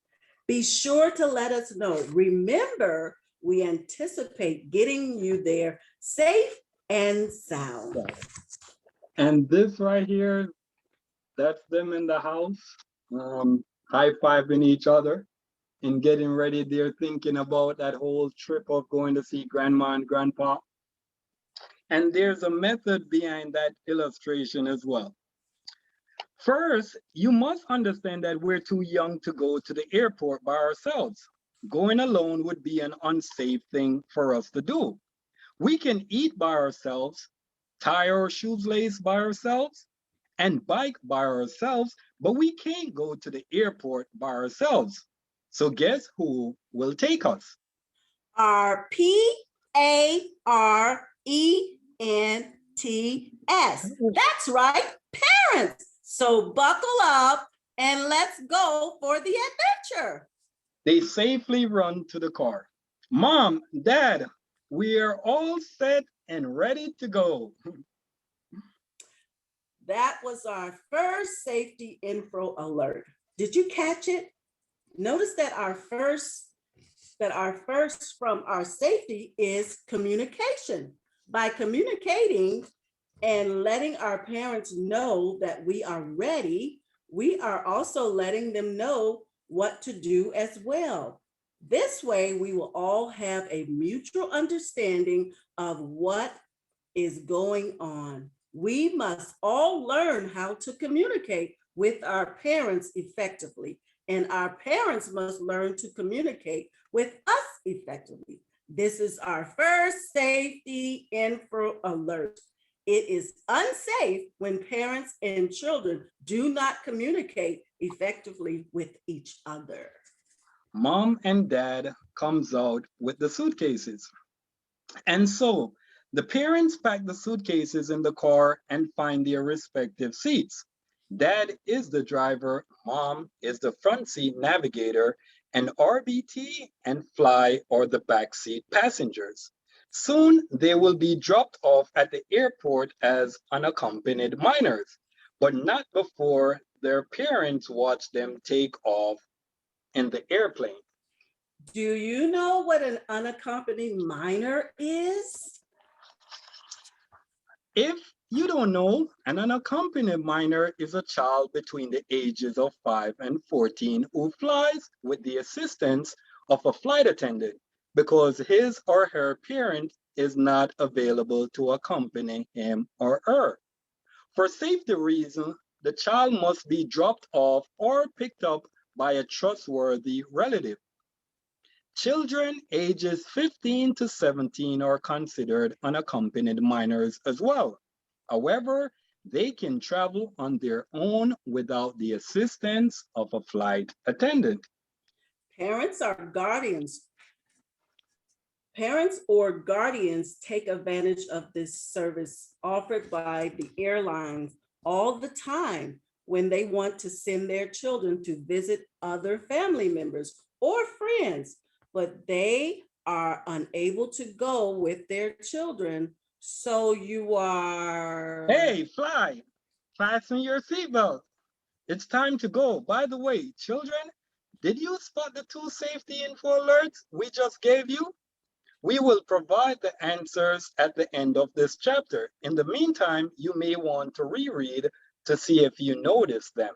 be sure to let us know. Remember, we anticipate getting you there safe and sound. And this right here, that's them in the house, high-fiving each other and getting ready. They're thinking about that whole trip of going to see grandma and grandpa. And there's a method behind that illustration as well. First, you must understand that we're too young to go to the airport by ourselves. Going alone would be an unsafe thing for us to do. We can eat by ourselves, tie our shoelace by ourselves, and bike by ourselves, but we can't go to the airport by ourselves. So guess who will take us? Our PARENTS. That's right, parents. So buckle up and let's go for the adventure. They safely run to the car. Mom, Dad, we are all set and ready to go. That was our first safety info alert. Did you catch it? Notice that our first from our safety is communication. By communicating and letting our parents know that we are ready, we are also letting them know what to do as well. This way, we will all have a mutual understanding of what is going on. We must all learn how to communicate with our parents effectively, and our parents must learn to communicate with us effectively. This is our first safety info alert. It is unsafe when parents and children do not communicate effectively with each other. Mom and dad comes out with the suitcases. And so the parents pack the suitcases in the car and find their respective seats. Dad is the driver, mom is the front seat navigator, and RBT and Fly are the backseat passengers. Soon they will be dropped off at the airport as unaccompanied minors, but not before their parents watch them take off in the airplane. Do you know what an unaccompanied minor is? If you don't know, an unaccompanied minor is a child between the ages of 5 and 14 who flies with the assistance of a flight attendant because his or her parent is not available to accompany him or her. For safety reasons, the child must be dropped off or picked up by a trustworthy relative. Children ages 15 to 17 are considered unaccompanied minors as well. However, they can travel on their own without the assistance of a flight attendant. Parents or guardians. Parents or guardians take advantage of this service offered by the airlines all the time when they want to send their children to visit other family members or friends, but they are unable to go with their children. So you are. Hey, Fly, fasten your seatbelt. It's time to go. By the way, children, did you spot the two safety info alerts we just gave you? We will provide the answers at the end of this chapter. In the meantime, you may want to reread to see if you notice them.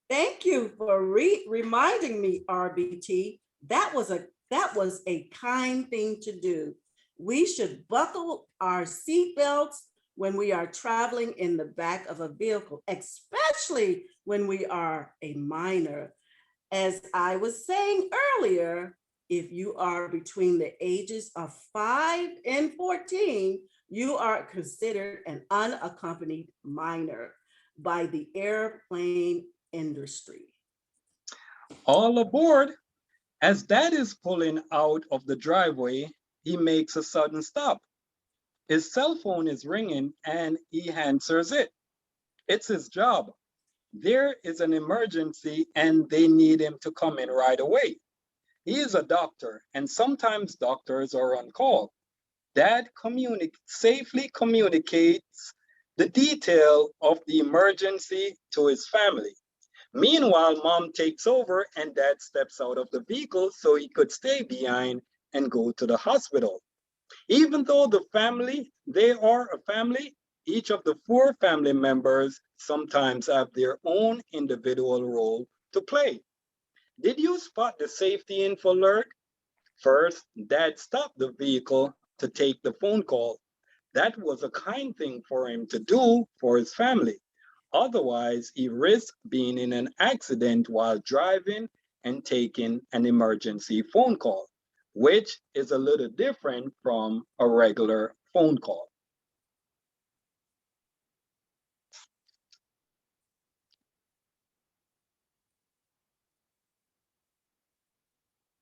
Thank you for reminding me, RBT. That was a kind thing to do. We should buckle our seatbelts when we are traveling in the back of a vehicle, especially when we are a minor. As I was saying earlier, if you are between the ages of 5 and 14, you are considered an unaccompanied minor by the airplane industry. All aboard. As Dad is pulling out of the driveway, he makes a sudden stop. His cell phone is ringing and he answers it. It's his job. There is an emergency and they need him to come in right away. He is a doctor and sometimes doctors are on call. Dad safely communicates the detail of the emergency to his family. Meanwhile, mom takes over and dad steps out of the vehicle so he could stay behind and go to the hospital. Even though they are a family, each of the four family members sometimes have their own individual role to play. Did you spot the safety info alert? First, dad stopped the vehicle to take the phone call. That was a kind thing for him to do for his family. Otherwise, he risked being in an accident while driving and taking an emergency phone call, which is a little different from a regular phone call.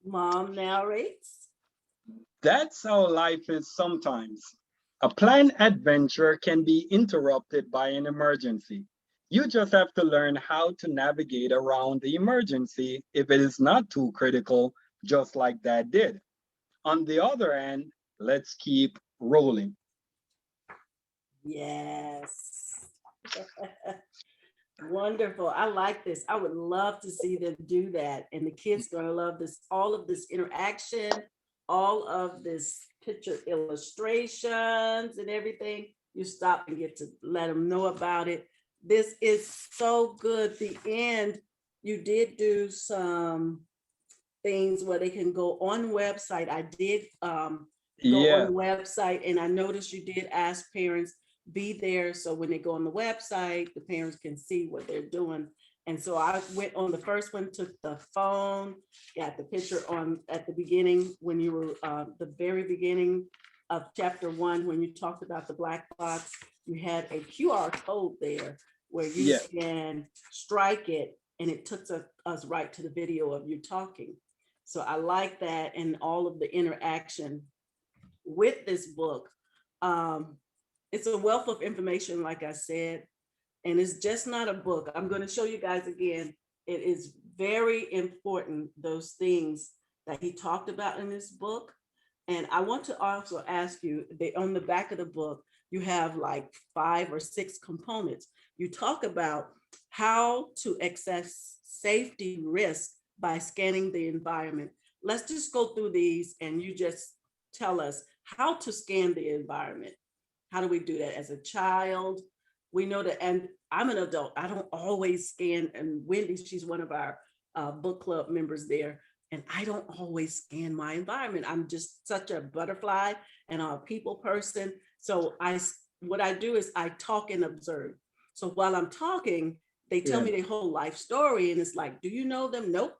Mom narrates. That's how life is sometimes. A planned adventure can be interrupted by an emergency. You just have to learn how to navigate around the emergency if it is not too critical, just like Dad did. On the other hand, let's keep rolling. Yes. Wonderful. I like this. I would love to see them do that. And the kids are going to love this, all of this interaction, all of this picture illustrations and everything. You stop and get to let them know about it. This is so good. The end you did do some things where they can go on website. I did go on Yeah, the website, and I noticed you did ask parents be there, so when they go on the website, the parents can see what they're doing. And so I went on the first one, took the phone, got the picture on at the beginning when you were the very beginning of chapter 1, when you talked about the black box. You had a QR code there where you yeah. can strike it, and it took us right to the video of you talking. So I like that, and all of the interaction with this book. Um, it's a wealth of information, like I said, and it's just not a book. I'm going to show you guys again. It is very important, those things that he talked about in this book. And I want to also ask you, on the back of the book, you have like 5 or 6 components. You talk about how to assess safety risk by scanning the environment. Let's just go through these and you just tell us how to scan the environment. How do we do that as a child? We know that, and I'm an adult. I don't always scan, and Wendy, she's one of our book club members there, and I don't always scan my environment. I'm just such a butterfly and a people person. So what I do is I talk and observe. So while I'm talking, they tell Yeah. me their whole life story, and it's like, do you know them? Nope.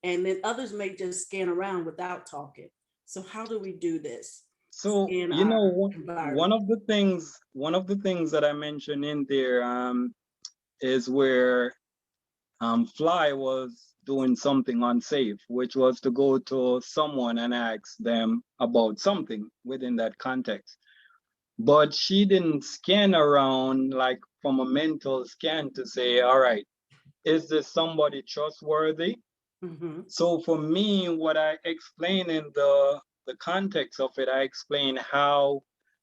And then others may just scan around without talking. So how do we do this So, in you know, our one environment? of the things that I mentioned in there is where Fly was doing something unsafe, which was to go to someone and ask them about something within that context. But she didn't scan around like from a mental scan to say, all right, is this somebody trustworthy? Mhm. So for me, what I explain in the context of it, I explain how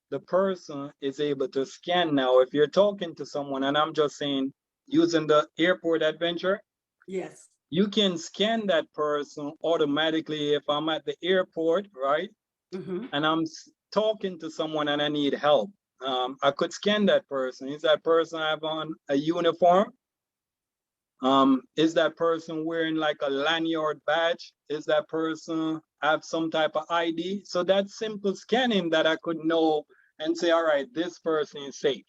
the person is able to scan. Now, if you're talking to someone, and I'm just saying, using the airport adventure, Yes. you can scan that person automatically if I'm at the airport, right? Mhm. And I'm talking to someone and I need help. I could scan that person. Is that person have on a uniform? Is that person wearing like a lanyard badge? Is that person have some type of ID? So that's simple scanning that I could know and say, all right, this person is safe.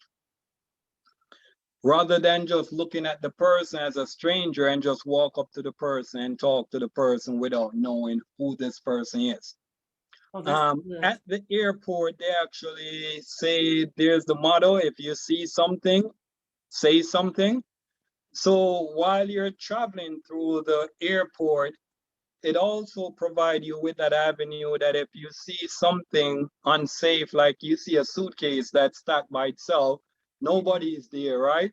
Rather than just looking at the person as a stranger and just walk up to the person and talk to the person without knowing who this person is. Oh, that's good. At the airport, they actually say there's the motto, if you see something, say something. So while you're traveling through the airport, it also provides you with that avenue that if you see something unsafe, like you see a suitcase that's stacked by itself, Yeah. nobody is there, right?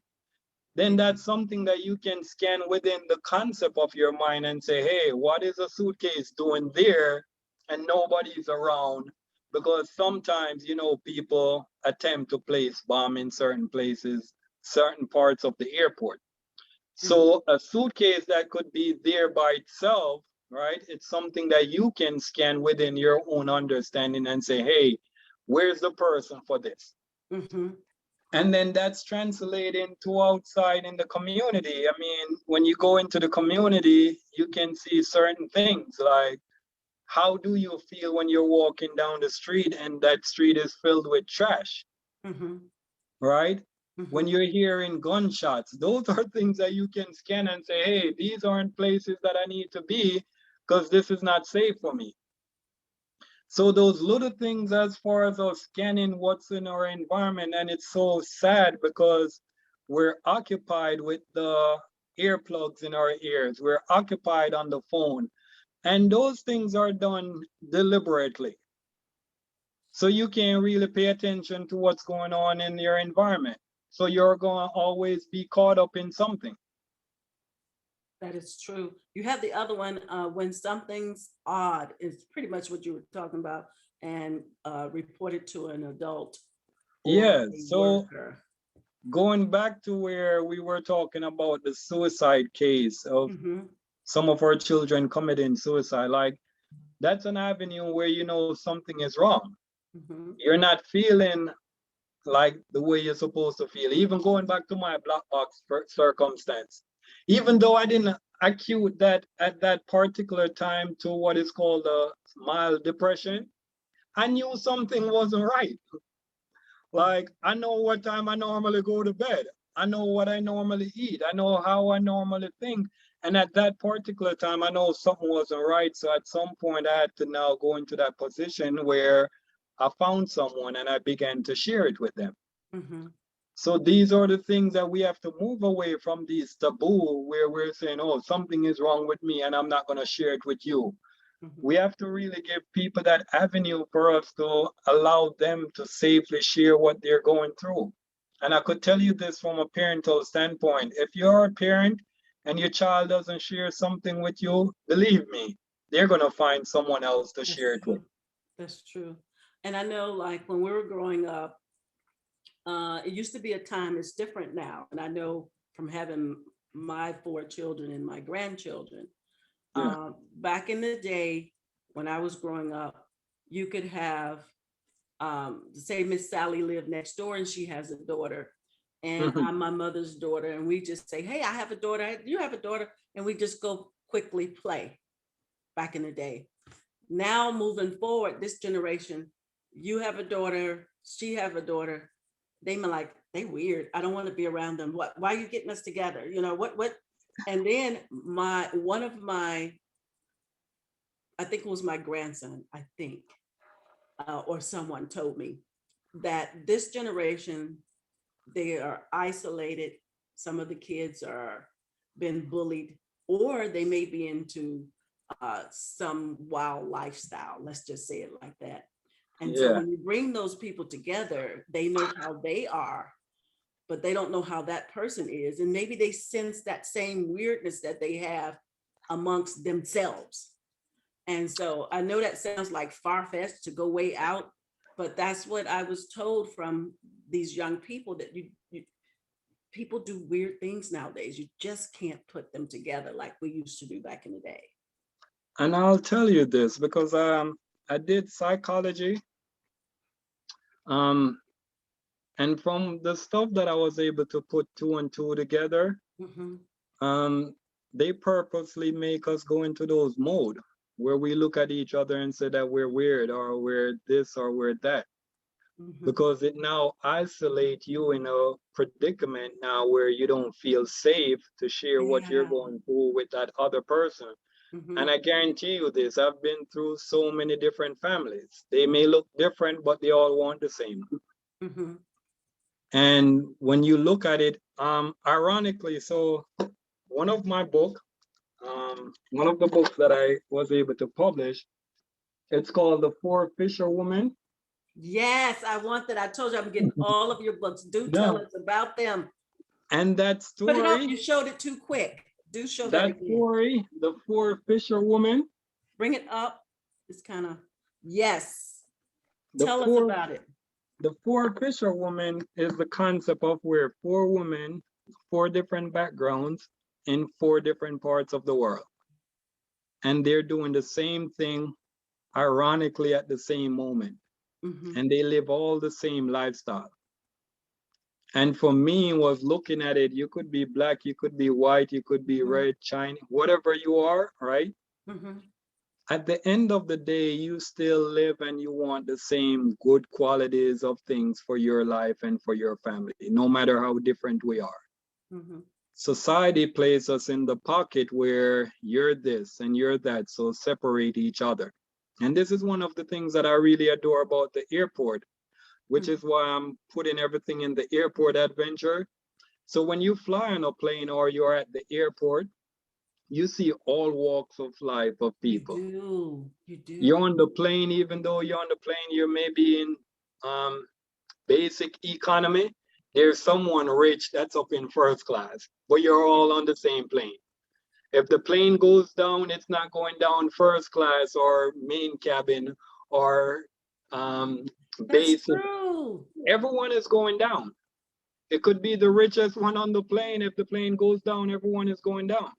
Then Yeah. that's something that you can scan within the concept of your mind and say, hey, what is a suitcase doing there? And nobody's around. Because sometimes, you know, people attempt to place bomb in certain places, certain parts of the airport. Mhm. So a suitcase that could be there by itself, right? It's something that you can scan within your own understanding and say, hey, where's the person for this? Mhm. And then that's translating to outside in the community. I mean, when you go into the community, you can see certain things like how do you feel when you're walking down the street and that street is filled with trash, Mhm. right? When Mhm. you're hearing gunshots, those are things that you can scan and say, hey, these aren't places that I need to be because this is not safe for me. So those little things as far as us scanning what's in our environment, and it's so sad because we're occupied with the earplugs in our ears. We're occupied on the phone. And those things are done deliberately. So you can't really pay attention to what's going on in your environment. So you're going to always be caught up in something. That is true. You have the other one, when something's odd, is pretty much what you were talking about, and report it to an adult or Yeah. a So worker. going back to where we were talking about the suicide case of Mm-hmm. some of our children committing suicide, like that's an avenue where you know something is wrong. Mm-hmm. You're not feeling like the way you're supposed to feel. Even going back to my black box circumstance, Even though I didn't acute that at that particular time to what is called a mild depression, I knew something wasn't right. Like, I know what time I normally go to bed. I know what I normally eat. I know how I normally think. And at that particular time, I know something wasn't right. So at some point, I had to now go into that position where I found someone and I began to share it with them. Mm-hmm. So these are the things that we have to move away from, these taboo where we're saying, oh, something is wrong with me and I'm not going to share it with you. Mm-hmm. We have to really give people that avenue for us to allow them to safely share what they're going through. And I could tell you this from a parental standpoint. If you're a parent and your child doesn't share something with you, believe me, they're going to find someone else to That's share it with. true. That's true. And I know, like, when we were growing up, it used to be a time, it's different now. And I know from having my 4 children and my grandchildren, Yeah. back in the day when I was growing up, you could have, say Miss Sally lived next door and she has a daughter, and Mhm. I'm my mother's daughter, and we just say, hey, I have a daughter, you have a daughter, and we just go quickly play. Back in the day. Now moving forward, this generation, you have a daughter, she have a daughter, they may like, they weird, I don't want to be around them, what, why are you getting us together, you know, what. And then one of my, I think it was my grandson, I think, or someone told me that this generation, they are isolated. Some of the kids are been bullied, or they may be into some wild lifestyle. Let's just say it like that. And so Yeah. when you bring those people together, they know how they are, but they don't know how that person is. And maybe they sense that same weirdness that they have amongst themselves. And so I know that sounds like far-fetched to go way out, but that's what I was told from these young people, that people do weird things nowadays. You just can't put them together like we used to do back in the day. And I'll tell you this because I did psychology. Um, and from the stuff that I was able to put 2 and 2 together, Mm-hmm. um, they purposely make us go into those mode where we look at each other and say that we're weird or we're this or we're that, Mm-hmm. because it now isolates you in a predicament now where you don't feel safe to share what you're Yeah. going through with that other person. Mm-hmm. And I guarantee you this, I've been through so many different families. They may look different, but they all want the same. Mm-hmm. And when you look at it, ironically, so one of my book, one of the books that I was able to publish, it's called The Four Fisherwomen. Yes, I want that. I told you I'm getting all of your books. Do tell Yeah. us about them. And that Put it up. story, You showed it too quick. Do show that that again. story, The Four Fisherwomen, Bring it up. It's kind of, yes. the Tell us four about it. the four fisherwomen is the concept of where 4 women, 4 different backgrounds in 4 different parts of the world. And they're doing the same thing, ironically, at the same moment. Mm-hmm. And they live all the same lifestyle. And for me, was looking at it, you could be black, you could be white, you could be red, Chinese, whatever you are, right? Mm-hmm. At the end of the day, you still live and you want the same good qualities of things for your life and for your family, no matter how different we are. Mm-hmm. Society places us in the pocket where you're this and you're that, so separate each other. And this is one of the things that I really adore about the airport, which is why I'm putting everything in the airport adventure. So when you fly on a plane or you're at the airport, you see all walks of life of You people. do. You You're do. on the plane, even though you're on the plane, you may be in basic economy. There's someone rich that's up in first class, but you're all on the same plane. If the plane goes down, it's not going down first class or main cabin or That's basic. true. Everyone is going down. It could be the richest one on the plane. If the plane goes down, everyone is going down.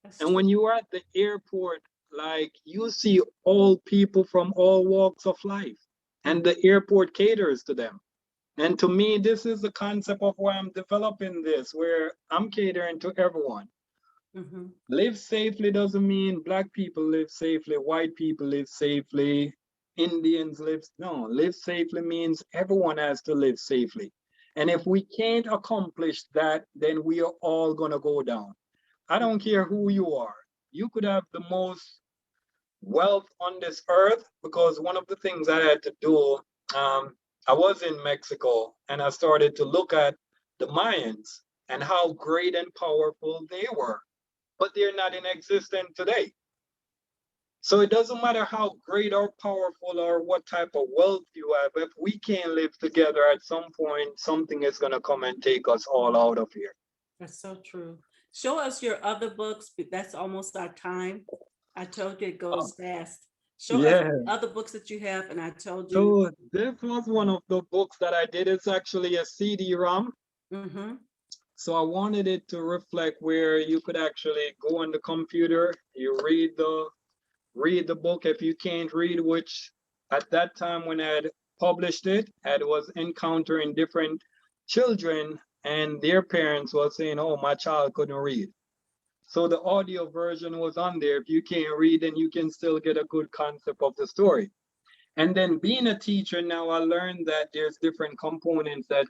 That's And true. when you are at the airport, like you see all people from all walks of life, and the airport caters to them. And to me, this is the concept of why I'm developing this, where I'm catering to everyone. Mhm. Live safely doesn't mean black people live safely, white people live safely, Indians live. No, live safely means everyone has to live safely. And if we can't accomplish that, then we are all going to go down. I don't care who you are. You could have the most wealth on this earth, because one of the things I had to do, I was in Mexico and I started to look at the Mayans and how great and powerful they were, but they're not in existence today. So it doesn't matter how great or powerful or what type of wealth you have, if we can't live together at some point, something is going to come and take us all out of here. That's so true. Show us your other books. That's almost our time. I told you it Oh, goes fast. Show us yeah. other books that you have, and I told you. So this was one of the books that I did. It's actually a CD-ROM. Mm-hmm. So I wanted it to reflect where you could actually go on the computer, you read the book if you can't read, which at that time when I had published it, I was encountering different children and their parents were saying, oh, my child couldn't read. So the audio version was on there. If you can't read, then you can still get a good concept of the story. And then being a teacher now, I learned that there's different components that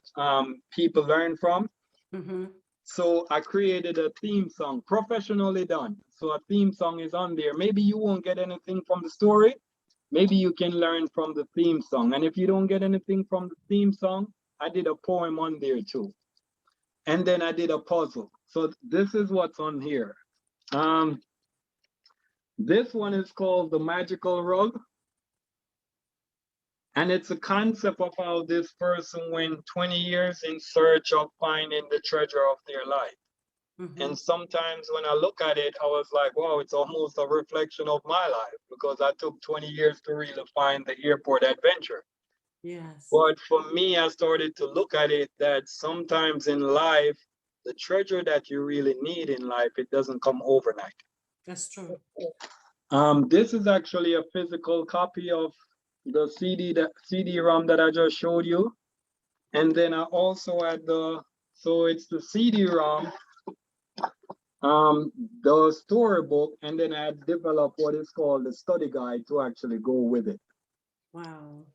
people learn from. Mm-hmm. So I created a theme song, professionally done. So a theme song is on there. Maybe you won't get anything from the story. Maybe you can learn from the theme song. And if you don't get anything from the theme song, I did a poem on there too. And then I did a puzzle. So this is what's on here. Um, this one is called The Magical Rug. And it's a concept of how this person went 20 years in search of finding the treasure of their life. Mm-hmm. And sometimes when I look at it, I was like, wow, it's almost a reflection of my life, because I took 20 years to really find the airport adventure. Yes, But for me, I started to look at it that sometimes in life, the treasure that you really need in life, it doesn't come overnight. that's true. This is actually a physical copy of the CD-ROM that I just showed you. And then I also had so it's the CD-ROM, um, the storybook, and then I developed what is called the study guide to actually go with it. Wow.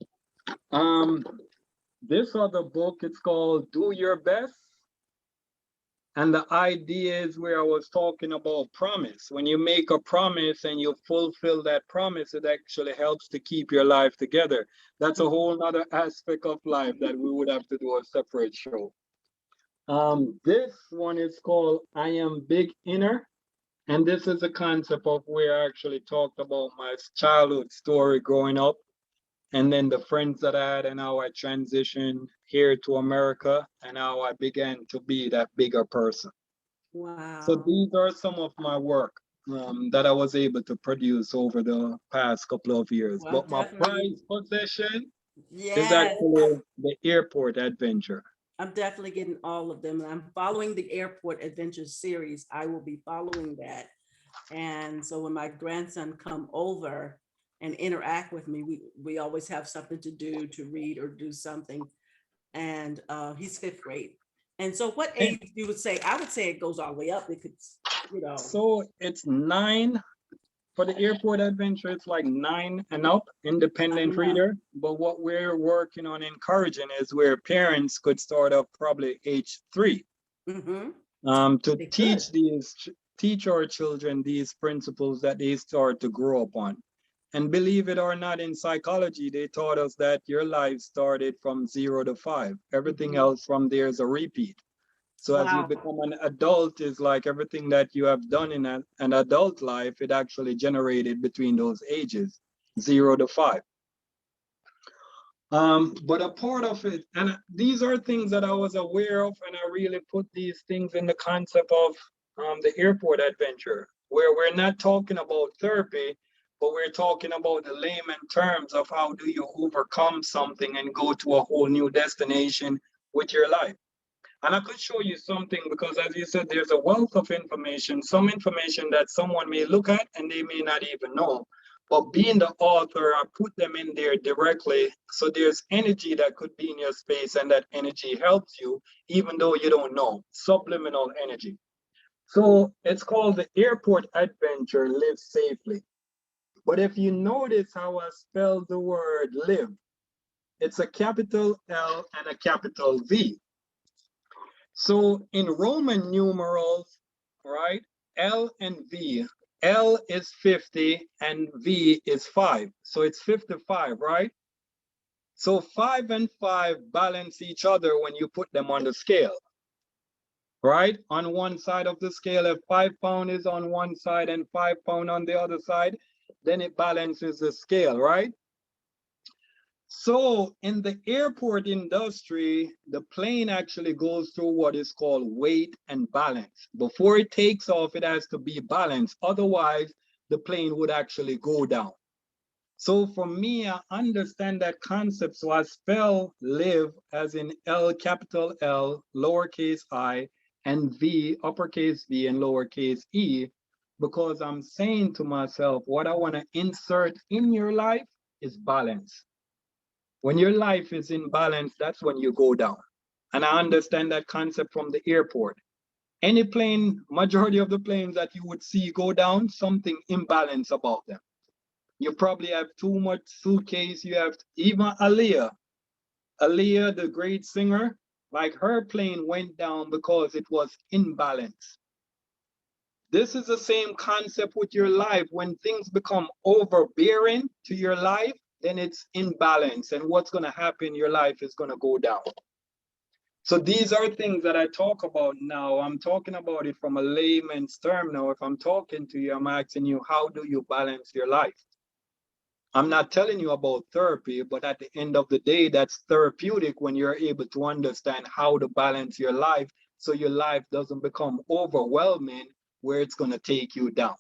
Um, this other book, it's called Do Your Best. And the idea is where I was talking about promise. When you make a promise and you fulfill that promise, it actually helps to keep your life together. That's a whole other aspect of life that we would have to do a separate show. This one is called I Am Big Inner. And this is a concept of where I actually talked about my childhood story growing up, and then the friends that I had, and how I transitioned here to America, and how I began to be that bigger person. So Wow. these are some of my work that I was able to produce over the past couple of years. Well, But I'm my definitely, prized possession is yes, actually the airport adventure. I'm definitely getting all of them. And I'm following the Airport Adventures series. I will be following that. And so when my grandson come over and interact with me, we always have something to do, to read or do something. And he's fifth grade. And so what And age you would say? I would say it goes all the way up because, so it's 9. For the airport adventure, it's like 9 and up, independent enough. reader. But what we're working on encouraging is where parents could start up probably age 3, Mm-hmm. to They could. teach our children these principles that they start to grow up on. And believe it or not, in psychology, they taught us that your life started from 0 to 5. Everything Mm-hmm. else from there is a repeat. So as you Wow. become an adult, is like everything that you have done in an adult life, it actually generated between those ages, 0 to 5. But a part of it, and these are things that I was aware of, and I really put these things in the concept of the airport adventure, where we're not talking about therapy, but we're talking about the layman terms of how do you overcome something and go to a whole new destination with your life. And I could show you something because, as you said, there's a wealth of information, some information that someone may look at and they may not even know. But being the author, I put them in there directly. So there's energy that could be in your space, and that energy helps you, even though you don't know. Subliminal energy. So it's called the airport adventure, live safely. But if you notice how I spell the word live, it's a capital L and a capital V. So in Roman numerals, right, L and V, L is 50 and V is 5. So it's 55, right? So 5 and 5 balance each other when you put them on the scale, right? On one side of the scale, if 5 pound is on one side and 5 pound on the other side, then it balances the scale, right? So in the airport industry, the plane actually goes through what is called weight and balance. Before it takes off, it has to be balanced. Otherwise, the plane would actually go down. So for me, I understand that concept. So I spell live as in L, capital L, lowercase I, and V, uppercase V, and lowercase e, because I'm saying to myself, what I want to insert in your life is balance. When your life is in balance, that's when you go down. And I understand that concept from the airport. Any plane, majority of the planes that you would see go down, something imbalance about them. You probably have too much suitcase. You have even Aaliyah, the great singer, like her plane went down because it was imbalance. This is the same concept with your life. When things become overbearing to your life, then it's imbalance. And what's going to happen, your life is going to go down. So these are things that I talk about now. I'm talking about it from a layman's term now. If I'm talking to you, I'm asking you, how do you balance your life? I'm not telling you about therapy, but at the end of the day, that's therapeutic when you're able to understand how to balance your life so your life doesn't become overwhelming where it's going to take you down.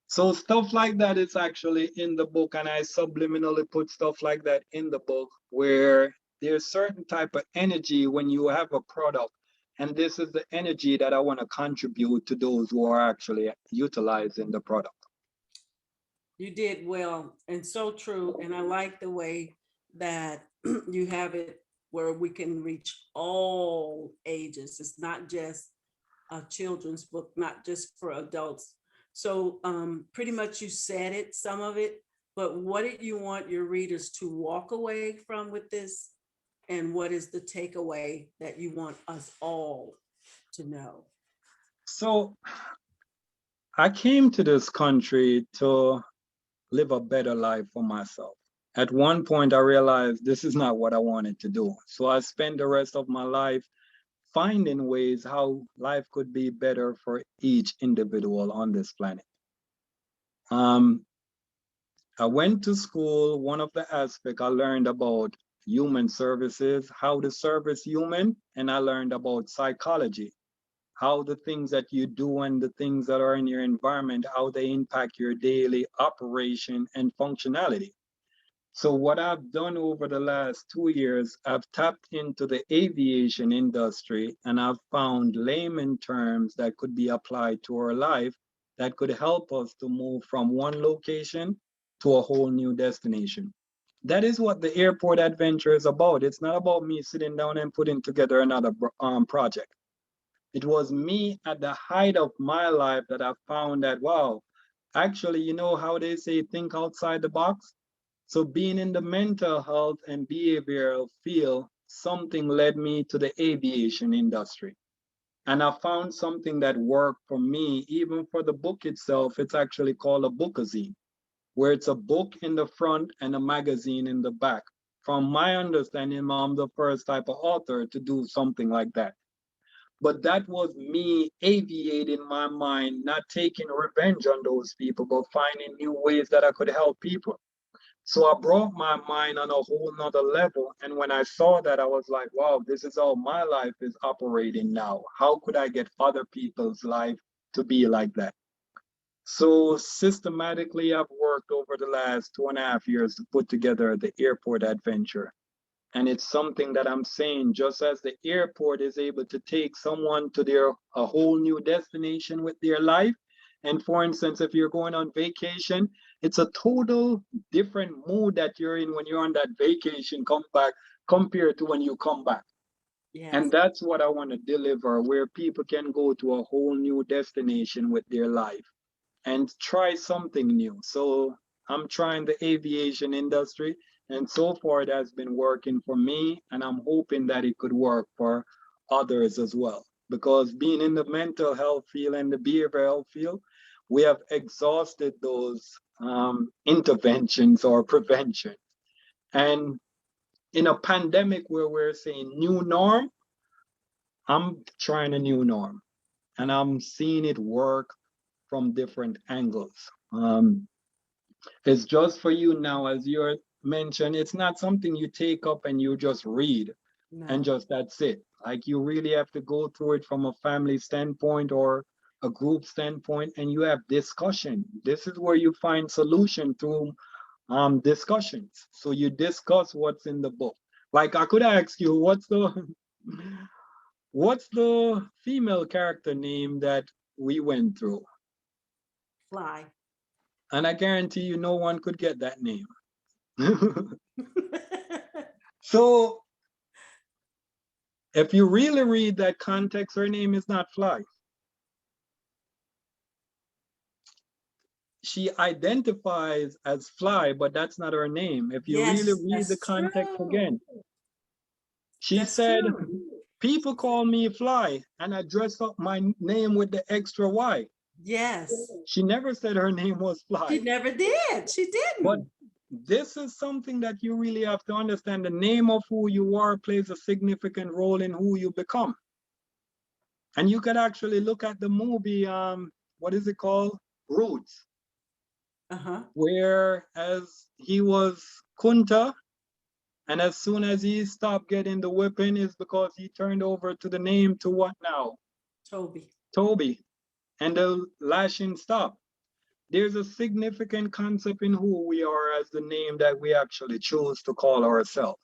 So stuff like that is actually in the book, and I subliminally put stuff like that in the book where there's certain type of energy when you have a product, and this is the energy that I want to contribute to those who are actually utilizing the product. You did well and so true. And I like the way that you have it where we can reach all ages. It's not just a children's book, not just for adults. So pretty much you said it, some of it, but what did you want your readers to walk away from with this? And what is the takeaway that you want us all to know? So I came to this country to live a better life for myself. At one point, I realized this is not what I wanted to do. So I spent the rest of my life finding ways how life could be better for each individual on this planet. I went to school. One of the aspects I learned about human services, how to service human, and I learned about psychology, how the things that you do and the things that are in your environment, how they impact your daily operation and functionality. So what I've done over the last 2 years, I've tapped into the aviation industry and I've found layman terms that could be applied to our life that could help us to move from one location to a whole new destination. That is what the airport adventure is about. It's not about me sitting down and putting together another project. It was me at the height of my life that I found that, wow, actually, you know how they say think outside the box? So being in the mental health and behavioral field, something led me to the aviation industry. And I found something that worked for me, even for the book itself. It's actually called a bookazine, where it's a book in the front and a magazine in the back. From my understanding, I'm the first type of author to do something like that. But that was me aviating my mind, not taking revenge on those people, but finding new ways that I could help people. So I brought my mind on a whole nother level. And when I saw that, I was like, wow, this is how my life is operating now. How could I get other people's life to be like that? So systematically, I've worked over the last 2.5 years to put together the airport adventure. And it's something that I'm saying, just as the airport is able to take someone to a whole new destination with their life. And for instance, if you're going on vacation, it's a total different mood that you're in when you're on that vacation come back compared to when you come back. Yes. And that's what I want to deliver, where people can go to a whole new destination with their life and try something new. So I'm trying the aviation industry, and so far it has been working for me, and I'm hoping that it could work for others as well. Because being in the mental health field and the behavioral health field, we have exhausted those interventions or prevention. And in a pandemic where we're saying new norm, I'm trying a new norm, and I'm seeing it work from different angles. It's just for you now, as you mentioned, it's not something you take up and you just read and No. just that's it. Like you really have to go through it from a family standpoint or a group standpoint, and you have discussion. This is where you find solution through discussions. So you discuss what's in the book. Like I could ask you, what's the female character name that we went through? Fly. And I guarantee you no one could get that name. So if you really read that context, her name is not Fly. She identifies as Fly, but that's not her name. If you really Yes, read the that's context true. again, she That's said, true. people call me Fly, and I dress up my name with the extra Y. Yes. She never said her name was She Fly. never did. She But didn't. this is something that you really have to understand. The name of who you are plays a significant role in who you become. And you could actually look at the movie, what is it called? Roots, Uh-huh. where as he was Kunta, and as soon as he stopped getting the whipping is because he turned over to the name to what now? Toby. Toby. And the lashing stopped. There's a significant concept in who we are as the name that we actually choose to call ourselves.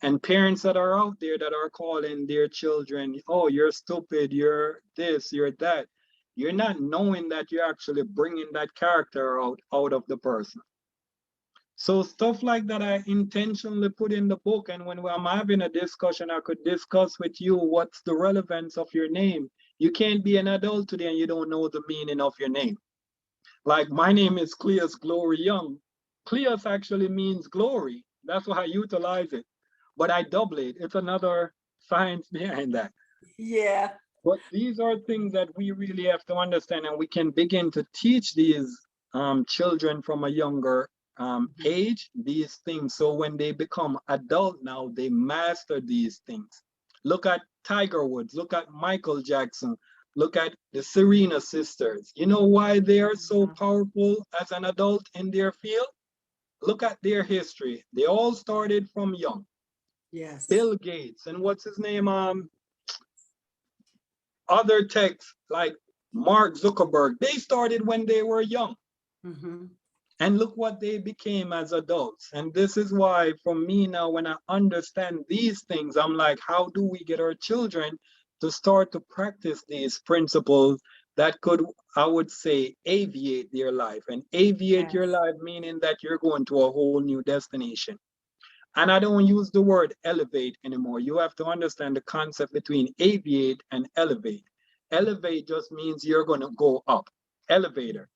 And parents that are out there that are calling their children, oh, you're stupid, you're this, you're that, you're not knowing that you're actually bringing that character out of the person. So stuff like that I intentionally put in the book. And when I'm having a discussion, I could discuss with you what's the relevance of your name. You can't be an adult today and you don't know the meaning of your name. Like my name is Cleus Glory Young. Cleus actually means glory. That's why I utilize it. But I double it. It's another science behind that. Yeah. But these are things that we really have to understand, and we can begin to teach these children from a younger age these things. So when they become adult now, they master these things. Look at Tiger Woods. Look at Michael Jackson. Look at the Serena sisters. You know why they are so powerful as an adult in their field? Look at their history. They all started from young. Yes. Bill Gates and what's his name? Other techs like Mark Zuckerberg, they started when they were young. Mm-hmm. And look what they became as adults. And this is why, for me now, when I understand these things, I'm like, how do we get our children to start to practice these principles that could, I would say, aviate their life? And aviate your Yes. life, meaning that you're going to a whole new destination. And I don't use the word elevate anymore. You have to understand the concept between aviate and elevate. Elevate just means you're going to go up, elevator.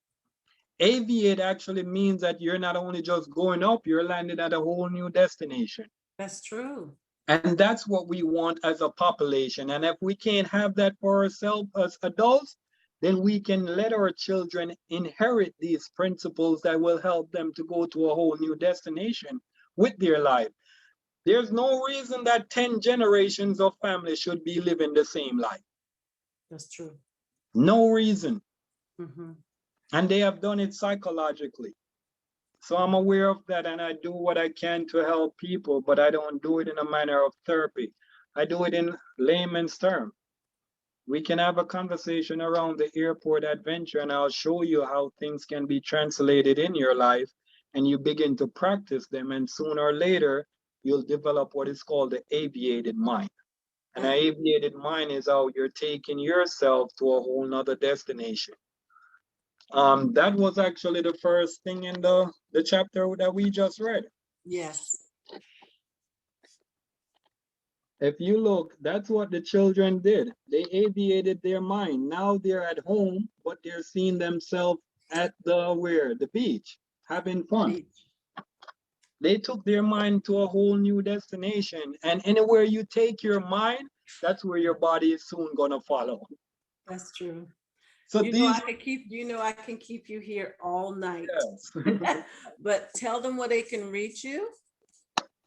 Aviate actually means that you're not only just going up, you're landing at a whole new destination. That's true. And that's what we want as a population. And if we can't have that for ourselves as adults, then we can let our children inherit these principles that will help them to go to a whole new destination with their life. There's no reason that 10 generations of family should be living the same life. That's true. No reason. Mm-hmm. And they have done it psychologically. So I'm aware of that, and I do what I can to help people, but I don't do it in a manner of therapy. I do it in layman's terms. We can have a conversation around the airport adventure, and I'll show you how things can be translated in your life, and you begin to practice them, and sooner or later, you'll develop what is called the aviated mind. And an aviated mind is how you're taking yourself to a whole nother destination. That was actually the first thing in the chapter that we just read. Yes. If you look, that's what the children did. They aviated their mind. Now they're at home, but they're seeing themselves at the where? The beach, having fun. They took their mind to a whole new destination. And anywhere you take your mind, that's where your body is soon gonna follow. That's true. So You know, these, I can keep you here all night. yes. But tell them where they can reach you.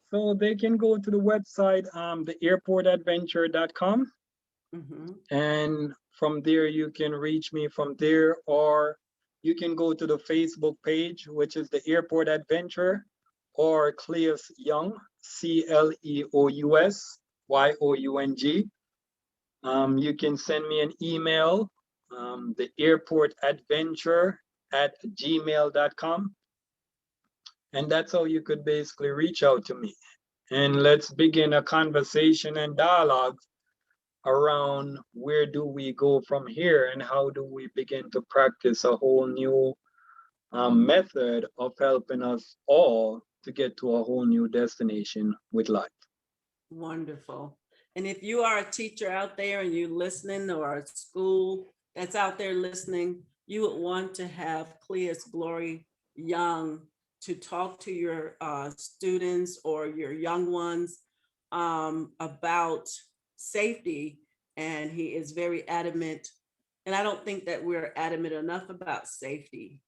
So they can go to the website, theairportadventure.com. Mhm. And from there, you can reach me from there, or you can go to the Facebook page, which is the Airport Adventure, or Cleus Young, CleousYoung. You can send me an email, the airportadventure@gmail.com. And that's how you could basically reach out to me. And let's begin a conversation and dialogue around where do we go from here and how do we begin to practice a whole new method of helping us all to get to a whole new destination with life. Wonderful. And if you are a teacher out there and you're listening, or a school that's out there listening, you would want to have Cleus Glory Young to talk to your students or your young ones about safety. And he is very adamant. And I don't think that we're adamant enough about safety.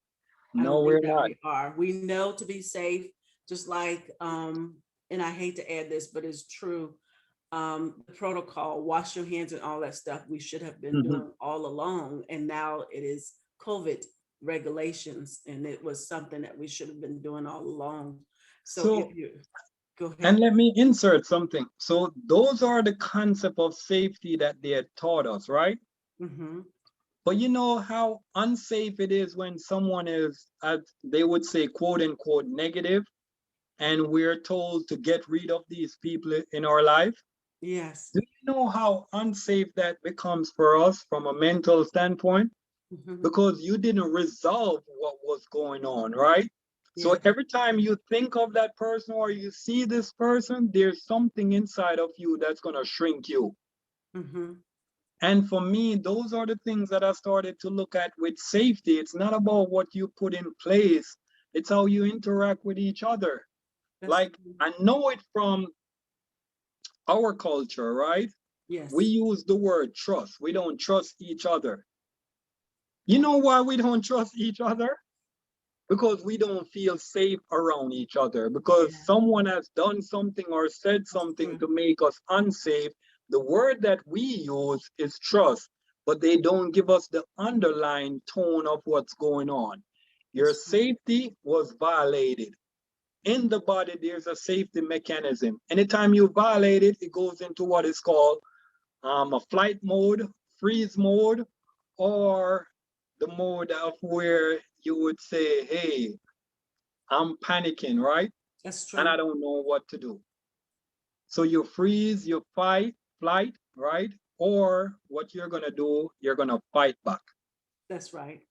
I No, don't we're think that not. we are. We know to be safe, just like, and I hate to add this, but it's true. The protocol, wash your hands and all that stuff, we should have been Mhm. doing all along. And now it is COVID regulations, and it was something that we should have been doing all along. So if So, you go and ahead. let me insert something. So, those are the concept of safety that they had taught us, right? Mm-hmm. But you know how unsafe it is when someone is, as they would say, quote unquote, negative, and we're told to get rid of these people in our life. Yes. Do you know how unsafe that becomes for us from a mental standpoint? Mm-hmm. Because you didn't resolve what was going on, right? So Yeah. every time you think of that person or you see this person, there's something inside of you that's going to shrink you. Mm-hmm. And for me, those are the things that I started to look at with safety. It's not about what you put in place, it's how you interact with each other. That's Like, I know it from our culture, right? We yes. use the word trust. We don't trust each other. You know why we don't trust each other? Because we don't feel safe around each other. Because Yeah. someone has done something or said That's something true. to make us unsafe. The word that we use is trust, but they don't give us the underlying tone of what's going on. Your That's true. safety was violated. In the body, there's a safety mechanism. Anytime you violate it, it goes into what is called a flight mode, freeze mode, or the mode of where you would say, hey, I'm panicking, right? That's And I true. don't know what to do. So you freeze, you flight, right? Or what you're gonna do, you're gonna fight back That's right.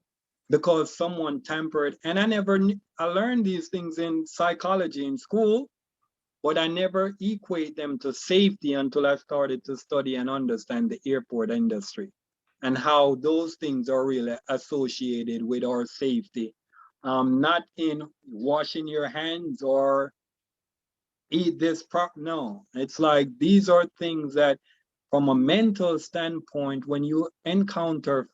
because someone tampered. And I learned these things in psychology in school, but I never equate them to safety until I started to study and understand the airport industry and how those things are really associated with our safety. Not in washing your hands or eat this no, it's like these are things that from a mental standpoint, when you encounter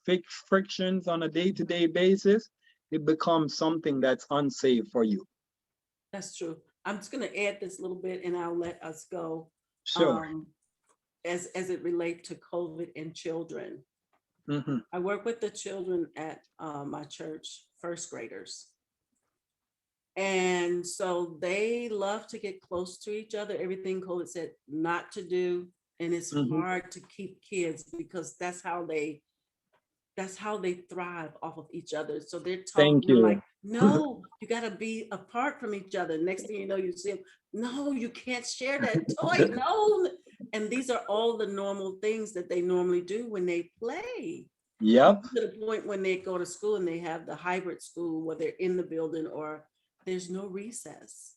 frictions on a day-to-day basis, it becomes something that's unsafe for you. That's true. I'm just going to add this little bit and I'll let us go. Sure. Um, as it relates to COVID and children. Mm-hmm. I work with the children at my church, first graders. And so they love to get close to each other, everything COVID said not to do. And it's Mm-hmm. hard to keep kids because that's how they thrive off of each other. So they're Thank talking, they're like, you. no, you got to be apart from each other. Next thing you know, you see them, no, you can't share that toy. No. And these are all the normal things that they normally do when they play. Even Yep. to the point when they go to school and they have the hybrid school where they're in the building or there's no recess.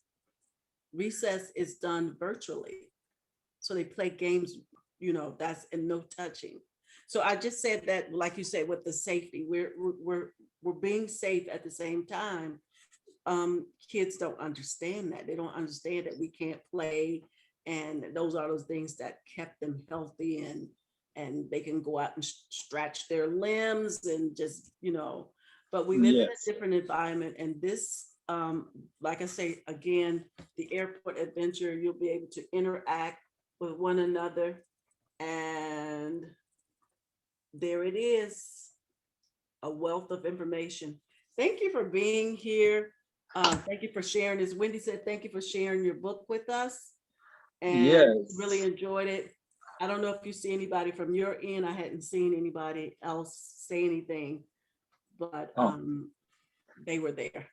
Recess is done virtually. So they play games, you know, that's and no touching. So I just said that, like you said, with the safety, we're being safe at the same time. Kids don't understand that. They don't understand that we can't play, and those are those things that kept them healthy, and they can go out and stretch their limbs and just, you know. But we live in a Yes. different environment, and this, like I say again, the airport adventure, you'll be able to interact with one another, and there it is, a wealth of information. Thank you for being here. Thank you for sharing. As Wendy said, thank you for sharing your book with us, and really Yes. enjoyed it. I don't know if you see anybody from your end. I hadn't seen anybody else say anything, but Oh, they were there.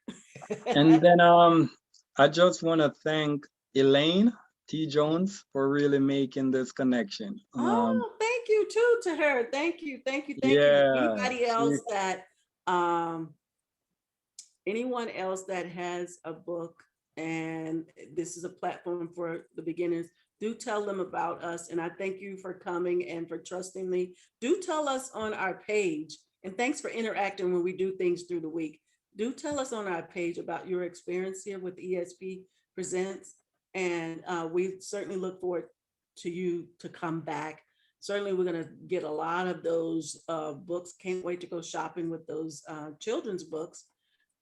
and then I just want to thank Elaine T. Jones for really making this connection. Oh, thank you too to her. Thank you, thank you, thank you. Yeah, Anybody else that um anyone else that has a book and this is a platform for the beginners, do tell them about us. And I thank you for coming and for trusting me. Do tell us on our page, and thanks for interacting when we do things through the week. Do tell us on our page about your experience here with ESP Presents. And we certainly look forward to you to come back. Certainly, we're going to get a lot of those books. Can't wait to go shopping with those children's books,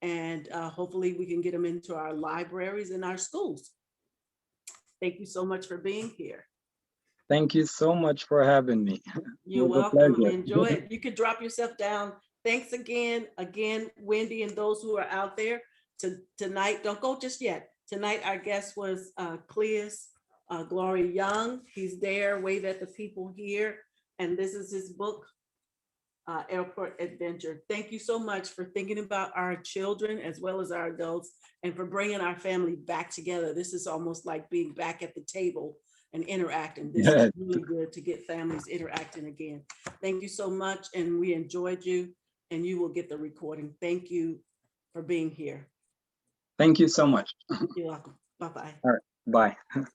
and hopefully we can get them into our libraries and our schools. Thank you so much for being here. thank you so much for having me. It You're was a welcome. I pleasure. enjoy it. You could drop yourself down. Thanks again, Wendy, and those who are out there tonight. Don't go just yet. Tonight, our guest was Cleus Glory Young. He's there. Wave at the people here. And this is his book, Airport Adventure. Thank you so much for thinking about our children as well as our adults, and for bringing our family back together. This is almost like being back at the table and interacting. This is Yes. really good to get families interacting again. Thank you so much, and we enjoyed you, and you will get the recording. Thank you for being here. Thank you so much. You're welcome. Bye-bye. All right. Bye.